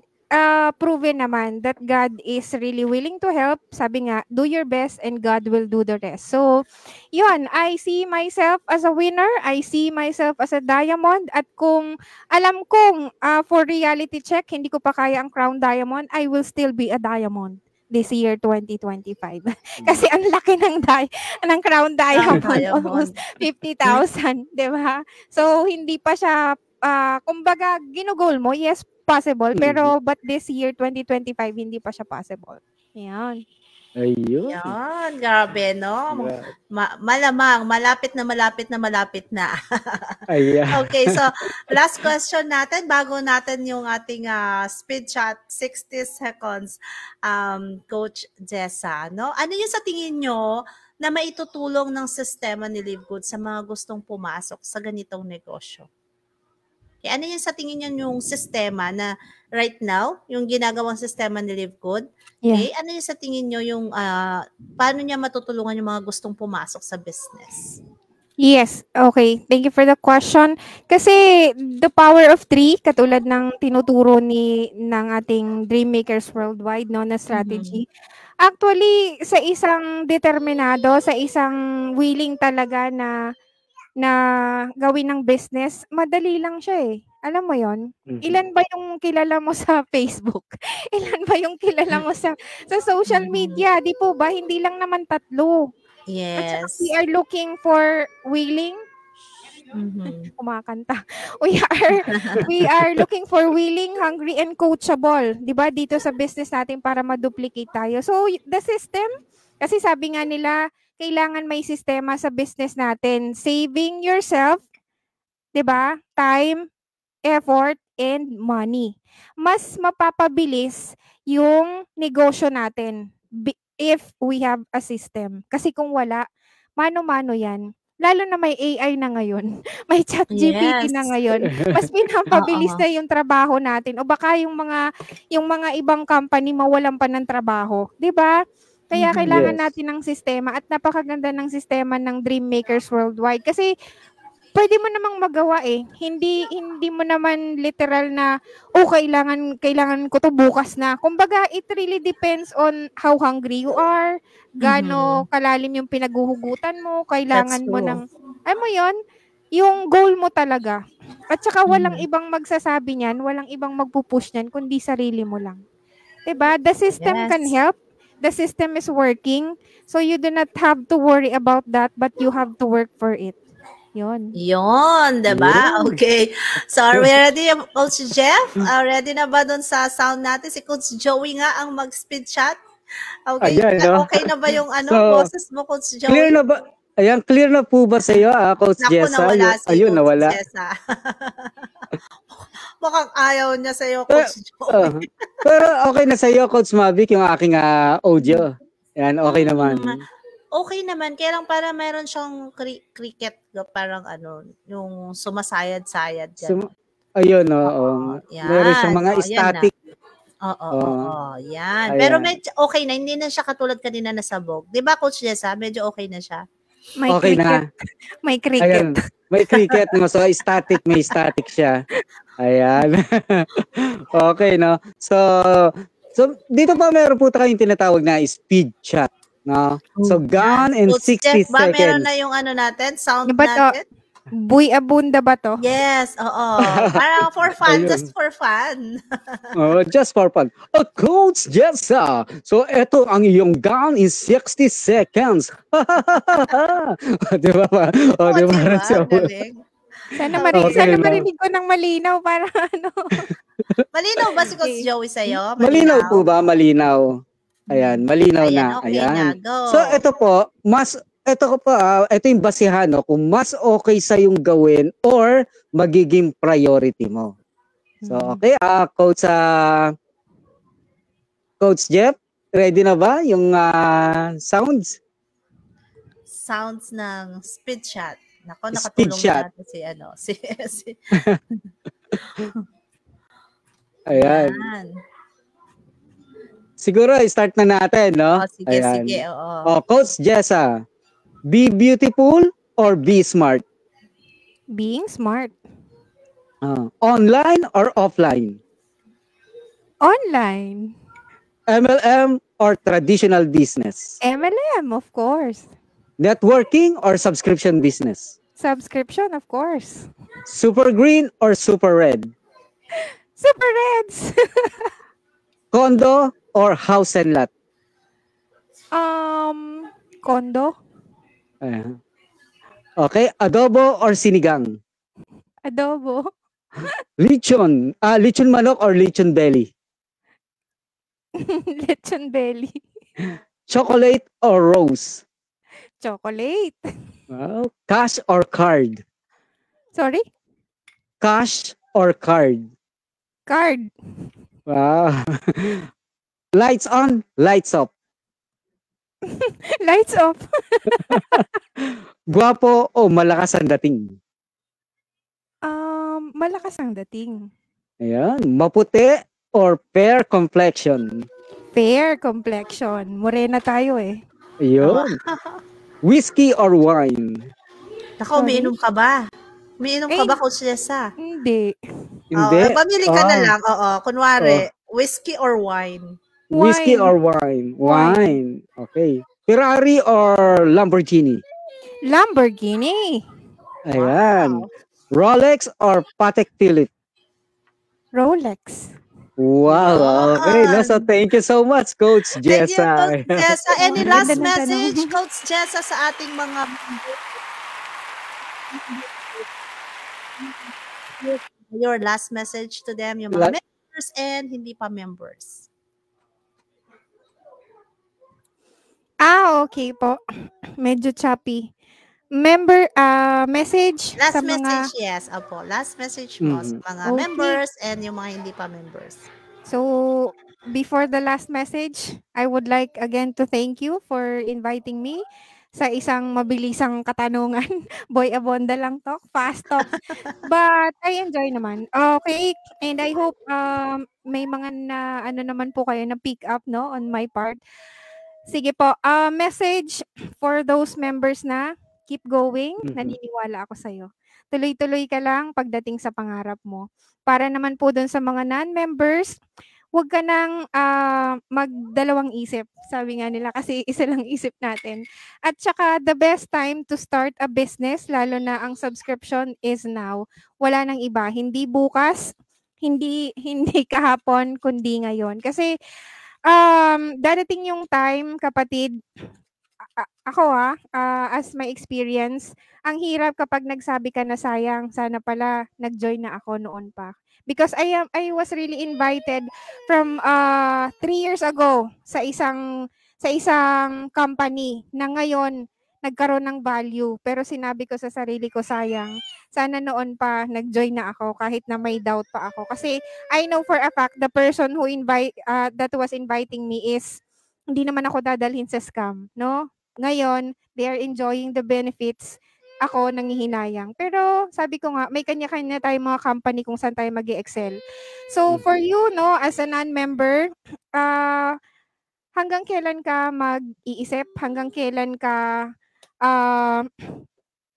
proven naman that God is really willing to help. Sabi nga, do your best and God will do the rest. So, yun, I see myself as a winner. I see myself as a diamond. At kung alam kong for reality check, hindi ko pa kaya ang crown diamond, I will still be a diamond this year 2025. Kasi ang laki ng crown diamond, almost 50,000, 'di ba? So hindi pa siya kumbaga ginugol mo, yes, possible, pero but this year 2025 hindi pa siya possible. Ayan. Ayun. Yan, grabe, no? Malamang, malapit na. Ayan. Okay, so last question natin bago natin yung ating speed chat, 60 seconds, Coach Jessa, no? Ano yung sa tingin nyo na maitutulong ng sistema ni Live Good sa mga gustong pumasok sa ganitong negosyo? Okay, ano yung sa tingin nyo yung sistema na right now, yung ginagawang sistema ni Live Good? Okay, ano yung sa tingin nyo yung paano niya matutulungan yung mga gustong pumasok sa business? Yes, okay. Thank you for the question. Kasi the power of 3, katulad ng tinuturo ng ating Dream Makers Worldwide, no, na strategy. Actually, sa isang determinado, sa isang willing talaga na gawin ng business, madali lang siya eh. Alam mo yon? Ilan ba yung kilala mo sa Facebook? Ilan ba yung kilala mo sa social media? Di po ba? Hindi lang naman 3. Yes. At saka we are looking for willing. Kumakanta. We are looking for willing, hungry, and coachable. Di ba? Dito sa business natin para ma-duplicate tayo. So, the system, kasi sabi nga nila, kailangan may sistema sa business natin. Saving yourself, 'di ba? Time, effort, and money. Mas mapapabilis yung negosyo natin if we have a system. Kasi kung wala, mano-mano 'yan. Lalo na may AI na ngayon. May ChatGPT na ngayon. Mas pinapabilis na yung trabaho natin. O baka yung mga ibang company mawalan pa ng trabaho, 'di ba? Kaya kailangan natin ng sistema at napakaganda ng sistema ng Dream Makers Worldwide kasi pwede mo namang magawa eh. Hindi mo naman literal na kailangan ko to bukas na. Kumbaga it really depends on how hungry you are, gaano kalalim yung pinaghuhugutan mo, kailangan mo ng mo 'yon, yung goal mo talaga. At saka walang ibang magsasabi niyan, walang ibang magpupush niyan kundi sarili mo lang. 'Di ba? The system can help. The system is working, so you do not have to worry about that, but you have to work for it. Yun, diba? Okay. So, are we ready, Coach Jeff? Ready na ba dun sa sound natin? Si Coach Joey nga ang mag-speed chat. Okay. Ayan, no? Okay na ba yung boses mo, Coach Joey? Clear na ba? Ayan, clear na po ba sa iyo, Coach Jessa? Ayun, nawala. Mukhang ayaw niya sa iyo, Coach Joey. Pero okay na sa iyo, Coach Mavic, yung aking audio. Yan, okay naman. Okay naman. Kaya lang parang meron siyang cricket, parang yung sumasayad-sayad. Ayun, oo. Meron siyang mga static. Yan. Pero medyo okay na. Hindi na siya katulad kanina na sabog. Di ba, Coach Jessa? Medyo okay na siya. May okay cricket. Na. May cricket. Ayan, may cricket. No? So, may static siya. Ayan. Okay, no? So dito pa meron po tayong tinatawag na speed chat. No? So, gone in 60 seconds. Meron na yung natin, sound natin. Buy abunda ba to? Yes, oo. Parang for fun, just for fun. Just for fun. Coach Jessa. So, ito ang iyong gone in 60 seconds. Di ba ba? Di ba? Sana marinig ko ng malinaw para Malinaw ba si Coach Joey sa'yo? Malinaw po ba? Malinaw. Ayan, malinaw na. Okay ayan. Na, go. So, ito po, ito yung basihan, no? Kung mas okay sa yung gawin or magiging priority mo. So, okay, Coach Jeff, ready na ba yung sounds? sounds ng speed chat. Nako, Speed nakatulong chat. na natin si Ayan. Yan. Siguro, start na natin, no? Sige, Ayan. sige. Oo. Coach Jessa, be beautiful or be smart? Being smart. Online or offline? Online. MLM or traditional business? MLM, of course. Networking or subscription business? Subscription, of course. Super green or super red? Super Reds. Condo or house and lot? Condo. Okay, adobo or sinigang? Adobo. Lechon manok or lechon belly? Lechon belly. Chocolate or rose? Chocolate. Wow. Cash or card? Sorry? Cash or card? Card. Wow. Lights on, lights off. Lights off. Guwapo o malakas ang dating? Malakas ang dating. Ayan. Maputi or fair complexion? Fair complexion. Morena tayo eh. Ayun. Whiskey or wine? Nako, Sorry? umiinom ka ba? Umiinom ka Ay, ba, Coach Jessa? Hindi. Hindi. Pamili ka na lang. Kunwari, whiskey or wine? Whiskey Wine. or wine? Wine. Okay. Ferrari or Lamborghini? Lamborghini. Ayan. Wow. Rolex or Patek Philippe? Rolex. Wow. Okay. No, so thank you so much, Coach Thank you, Jessa. Coach Jessa. Any Ganda last ng message, tanong. Coach Jessa, sa ating mga your last message to them, yung mga members and hindi pa members. Okay po. Medyo choppy. Message Last sa message, mga... yes. Opo. Last message mo sa mga Okay. members and yung mga hindi pa members. So, before the last message, I would like again to thank you for inviting me sa isang mabilisang katanungan. Boy Abonda lang talk, fast talk. But I enjoy naman. Okay, and I hope may mga na ano naman po kayo na pick up no on my part. Sige po, message for those members na keep going. Naniniwala ako sa iyo. Tuloy-tuloy ka lang pagdating sa pangarap mo. Para naman po doon sa mga non-members, huwag ka nang magdalawang isip. Sabi nga nila kasi isa lang isip natin. At saka the best time to start a business, lalo na ang subscription, is now. Wala nang iba. Hindi bukas, hindi kahapon, kundi ngayon. Kasi darating yung time, kapatid, ako as my experience, ang hirap kapag nagsabi ka na sayang, sana pala nag-join na ako noon pa. Because I was really invited from 3 years ago sa isang company na ngayon nagkaroon ng value, pero sinabi ko sa sarili ko, sayang, sana noon pa nag-join na ako kahit na may doubt pa ako. Kasi I know for a fact the person who that was inviting me is hindi naman ako dadalhin sa scam, no? Ngayon, they are enjoying the benefits. Ako nangihinayang. Pero sabi ko nga, may kanya-kanya tayong mga company kung saan tayo mag-excel. So for you, no, as a non-member, hanggang kailan ka mag-iisip? Hanggang kailan ka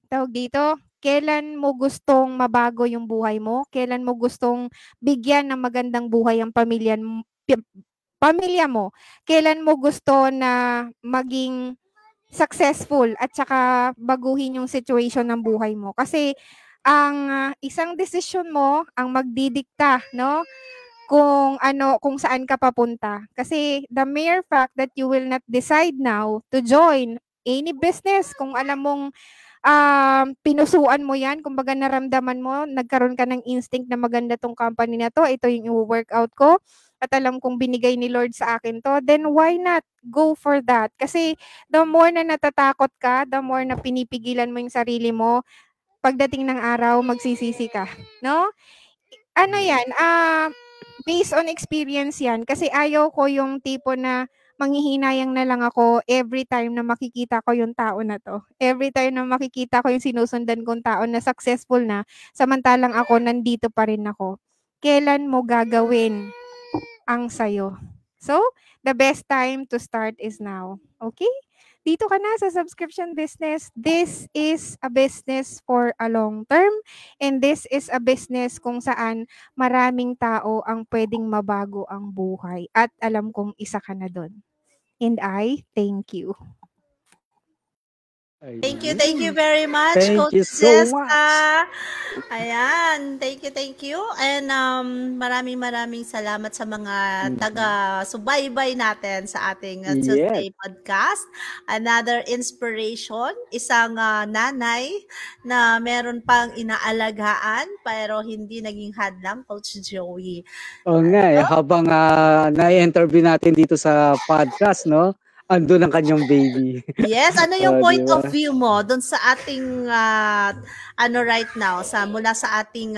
tawag dito? Kailan mo gustong mabago yung buhay mo? Kailan mo gustong bigyan ng magandang buhay ang pamilya mo? Kailan mo gusto na maging successful at saka baguhin yung situation ng buhay mo? Kasi ang isang desisyon mo ang magdidikta, no? Kung saan ka papunta. Kasi the mere fact that you will not decide now to join any business, kung alam mong pinusuan mo yan, kumbaga naramdaman mo, nagkaroon ka ng instinct na maganda tong company na to, ito yung i-workout ko, at alam kong binigay ni Lord sa akin to, then why not go for that? Kasi the more na natatakot ka, the more na pinipigilan mo yung sarili mo, pagdating ng araw, magsisisi ka. No? Ano yan? Based on experience yan. Kasi ayaw ko yung tipo na manghihinayang na lang ako every time na makikita ko yung tao na 'to. Every time na makikita ko yung sinusundan kong tao na successful na, samantalang ako nandito pa rin ako. Kailan mo gagawin ang sa'yo? So, the best time to start is now. Okay? Dito ka na sa subscription business. This is a business for a long term, and this is a business kung saan maraming tao ang pwedeng mabago ang buhay. At alam kong isa ka na doon. And I thank you. Thank you very much, Thank Coach you so Jessica. much. Ayan, thank you. And maraming salamat sa mga taga-subaybay natin sa ating Tuesday podcast. Another inspiration, isang nanay na meron pang inaalagaan pero hindi naging hadlang, Coach Joey. Oo nga, habang na-interview natin dito sa podcast, no? Andun ang kanyang baby. Yes, ano yung point of view mo doon sa ating right now mula sa ating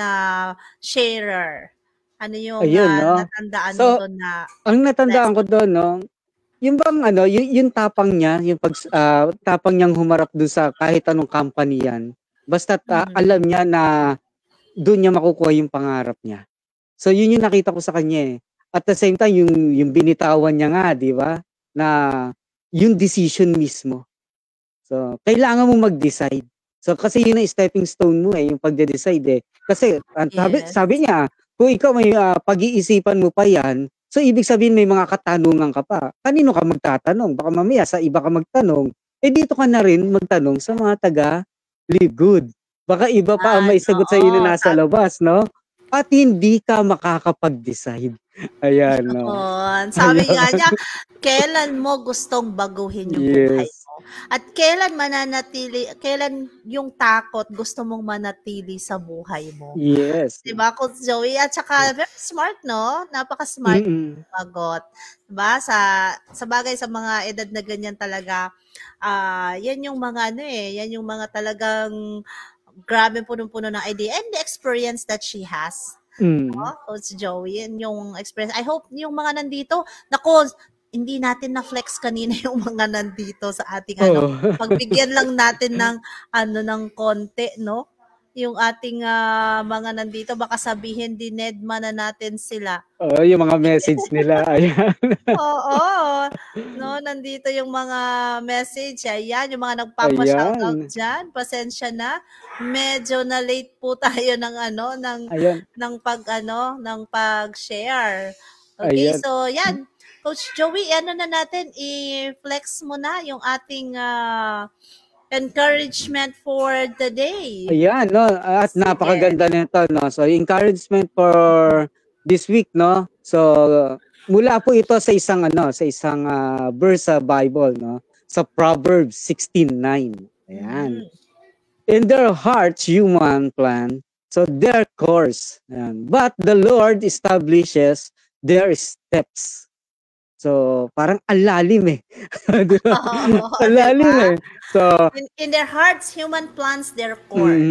sharer? Ano yung natandaan mo doon na? Ang natandaan ko doon, no, yung bang yung tapang niya, yung tapang niyang humarap doon sa kahit anong company yan. Basta alam niya na doon niya makukuha yung pangarap niya. So yun yung nakita ko sa kanya eh. At the same time yung binitawan niya nga, di ba? Na yung decision mismo. So, kailangan mo mag-decide. So, kasi yun ang stepping stone mo yung pagde-decide eh. Kasi, sabi niya, kung ikaw may pag-iisipan mo pa yan, so ibig sabihin may mga katanungan ka pa. Kanino ka magtatanong? Baka mamaya sa iba ka magtanong. Dito ka na rin magtanong sa mga taga-Live Good. Baka iba pa ang may sagot sa iyo na nasa labas, no? At hindi ka makakapag-decide. Ayan, no? Sabi nga niya, kailan mo gustong baguhin yung buhay mo? At kailan yung takot gusto mong manatili sa buhay mo? Yes. Diba, Coach Joey? At saka, very smart, no? Napaka-smart magot. Diba? Sa bagay, sa mga edad na ganyan talaga, yan yung mga, yan yung mga talagang grabe punong-puno ng idea and the experience that she has. Coach Joey, yan yung experience. I hope yung mga nandito, hindi natin na-flex kanina yung mga nandito sa ating pagbigyan lang natin ng konti, no? Yung ating mga nandito, baka sabihin dinedma na natin sila. Yung mga message nila. Ayan. No, nandito yung mga message. Ayan, yung mga nagpapa-shoutout dyan. Pasensya na. Medyo na late po tayo ng pag-share. Okay, so yan. Coach Joey, na natin, i-flex mo na yung ating encouragement for the day. Ayan, no? At napakaganda nito, no? So, encouragement for this week, no? So, mula po ito sa isang verse sa Bible, no? Sa Proverbs 16:9. Ayan. In their hearts human plan, so their course. Ayan. But the Lord establishes their steps. So, parang alalim eh. Alalim eh. So, in their hearts, human plans their course.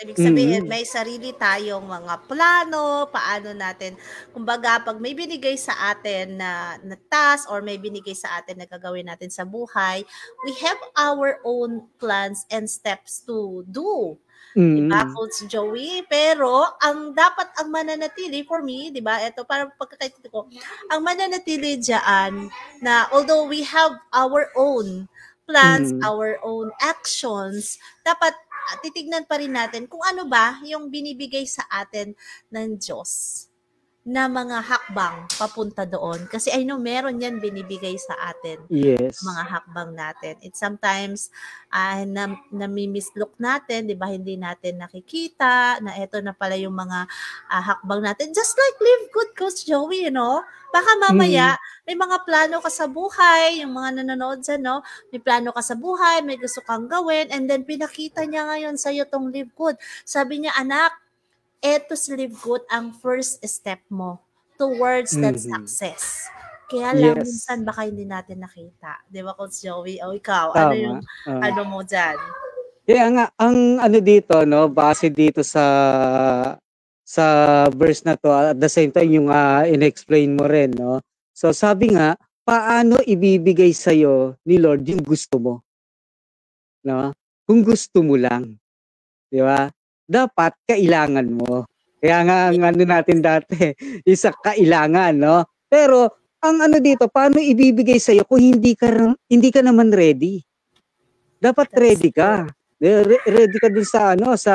Ibig sabihin, may sarili tayong mga plano, paano natin, kumbaga, pag may binigay sa atin na task or may binigay sa atin na gagawin natin sa buhay, we have our own plans and steps to do. Diba, Coach Joey? Pero, ang mananatili for me, diba, ito, para pagkakaintindi ko, ang mananatili dyan, na although we have our own plans, our own actions, dapat titignan pa rin natin kung ano ba yung binibigay sa atin ng Diyos na mga hakbang papunta doon. Kasi I know meron yan binibigay sa atin. Yes. Mga hakbang natin. It sometimes nami-mislook natin, di ba? Hindi natin nakikita na eto na pala yung mga hakbang natin. Just like Live Good, Coach Joey, you know? Baka mamaya, may mga plano ka sa buhay, yung mga nanonood dyan, no? May plano ka sa buhay, may gusto kang gawin, and then pinakita niya ngayon sa'yo tong Live Good. Sabi niya, anak, eto si Live Good ang first step mo towards that success. Kaya lang, minsan baka hindi natin nakita. Di ba, Coach Joey? O ikaw, tama. Ano yung ano mo dyan? Kaya nga, ang dito, no, base dito sa verse na to, at the same time yung in-explain mo rin, no. So sabi nga, paano ibibigay sa'yo ni Lord yung gusto mo. No? Kung gusto mo lang. Di ba? Dapat kailangan mo. Kaya nga ang ano natin dati, isa kailangan, no? Pero ang ano dito, paano ibibigay sa iyo kung hindi ka naman ready? Dapat ready ka. Ready ka dun sa ano, sa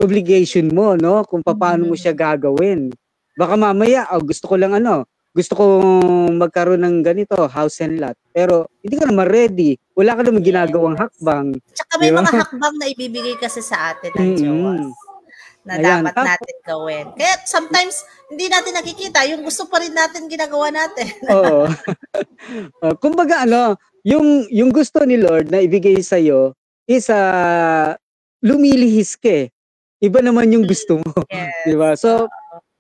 obligation mo, no? Kung paano mo siya gagawin. Baka mamaya, gusto ko magkaroon ng ganito, house and lot. Pero hindi ka naman ready. Wala ka naman ginagawang hakbang. Tsaka may mga hakbang na ibibigay kasi sa atin ng Diyos na dapat natin gawin. Kaya sometimes, hindi natin nakikita. Yung gusto pa rin natin ginagawa natin. Oo. Kumbaga, yung gusto ni Lord na ibigay sa'yo is lumilihis ka eh. Iba naman yung gusto mo. Yes. Diba? So,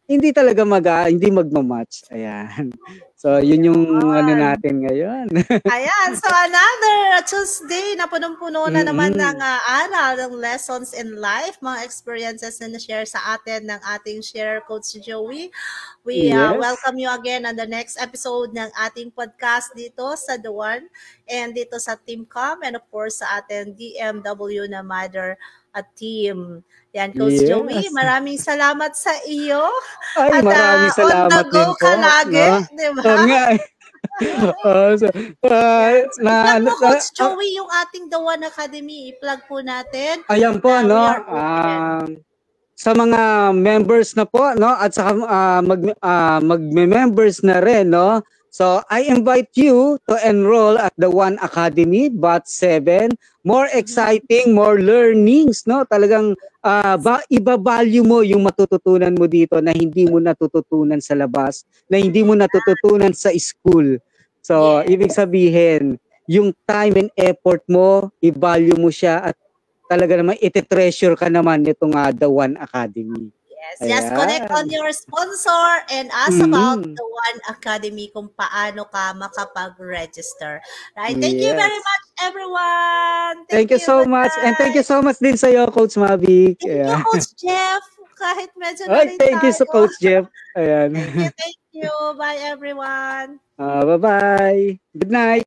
hindi talaga hindi magmamatch. Ayan. So, yun yung ano natin ngayon. Ayan. So, another Tuesday na punong-puno na naman ng aral, ng lessons in life, mga experiences na na-share sa atin ng ating share Coach Joey. We welcome you again on the next episode ng ating podcast dito sa The One and dito sa Team Com and of course sa ating DMW na Mother Team. Yan, Coach Joey, maraming salamat sa iyo. Ay, maraming salamat din po. On the go ka lagi, di ba? Plug mo, Coach Joey, yung ating The One Academy. I-plug po natin. Ayan po, sa mga members na po, no? At saka magme-members na rin, no? So, I invite you to enroll at the One Academy, Batch 7. More exciting, more learnings, no? Talagang iba-value mo yung matututunan mo dito na hindi mo natututunan sa labas, na hindi mo natututunan sa school. So, ibig sabihin, yung time and effort mo, i-value mo siya at talaga naman iti-treasure ka naman nitong The One Academy. Yes, just connect on your sponsor and ask about the One Academy kung paano ka makapag-register. Right? Thank you very much, everyone. Thank you so much. And thank you so much din sa iyo, Coach Mavic. Thank you, Coach Jeff. Kahit medyo thank you so Coach Jeff. Ayan. Thank you. Bye, everyone. Bye-bye. Good night.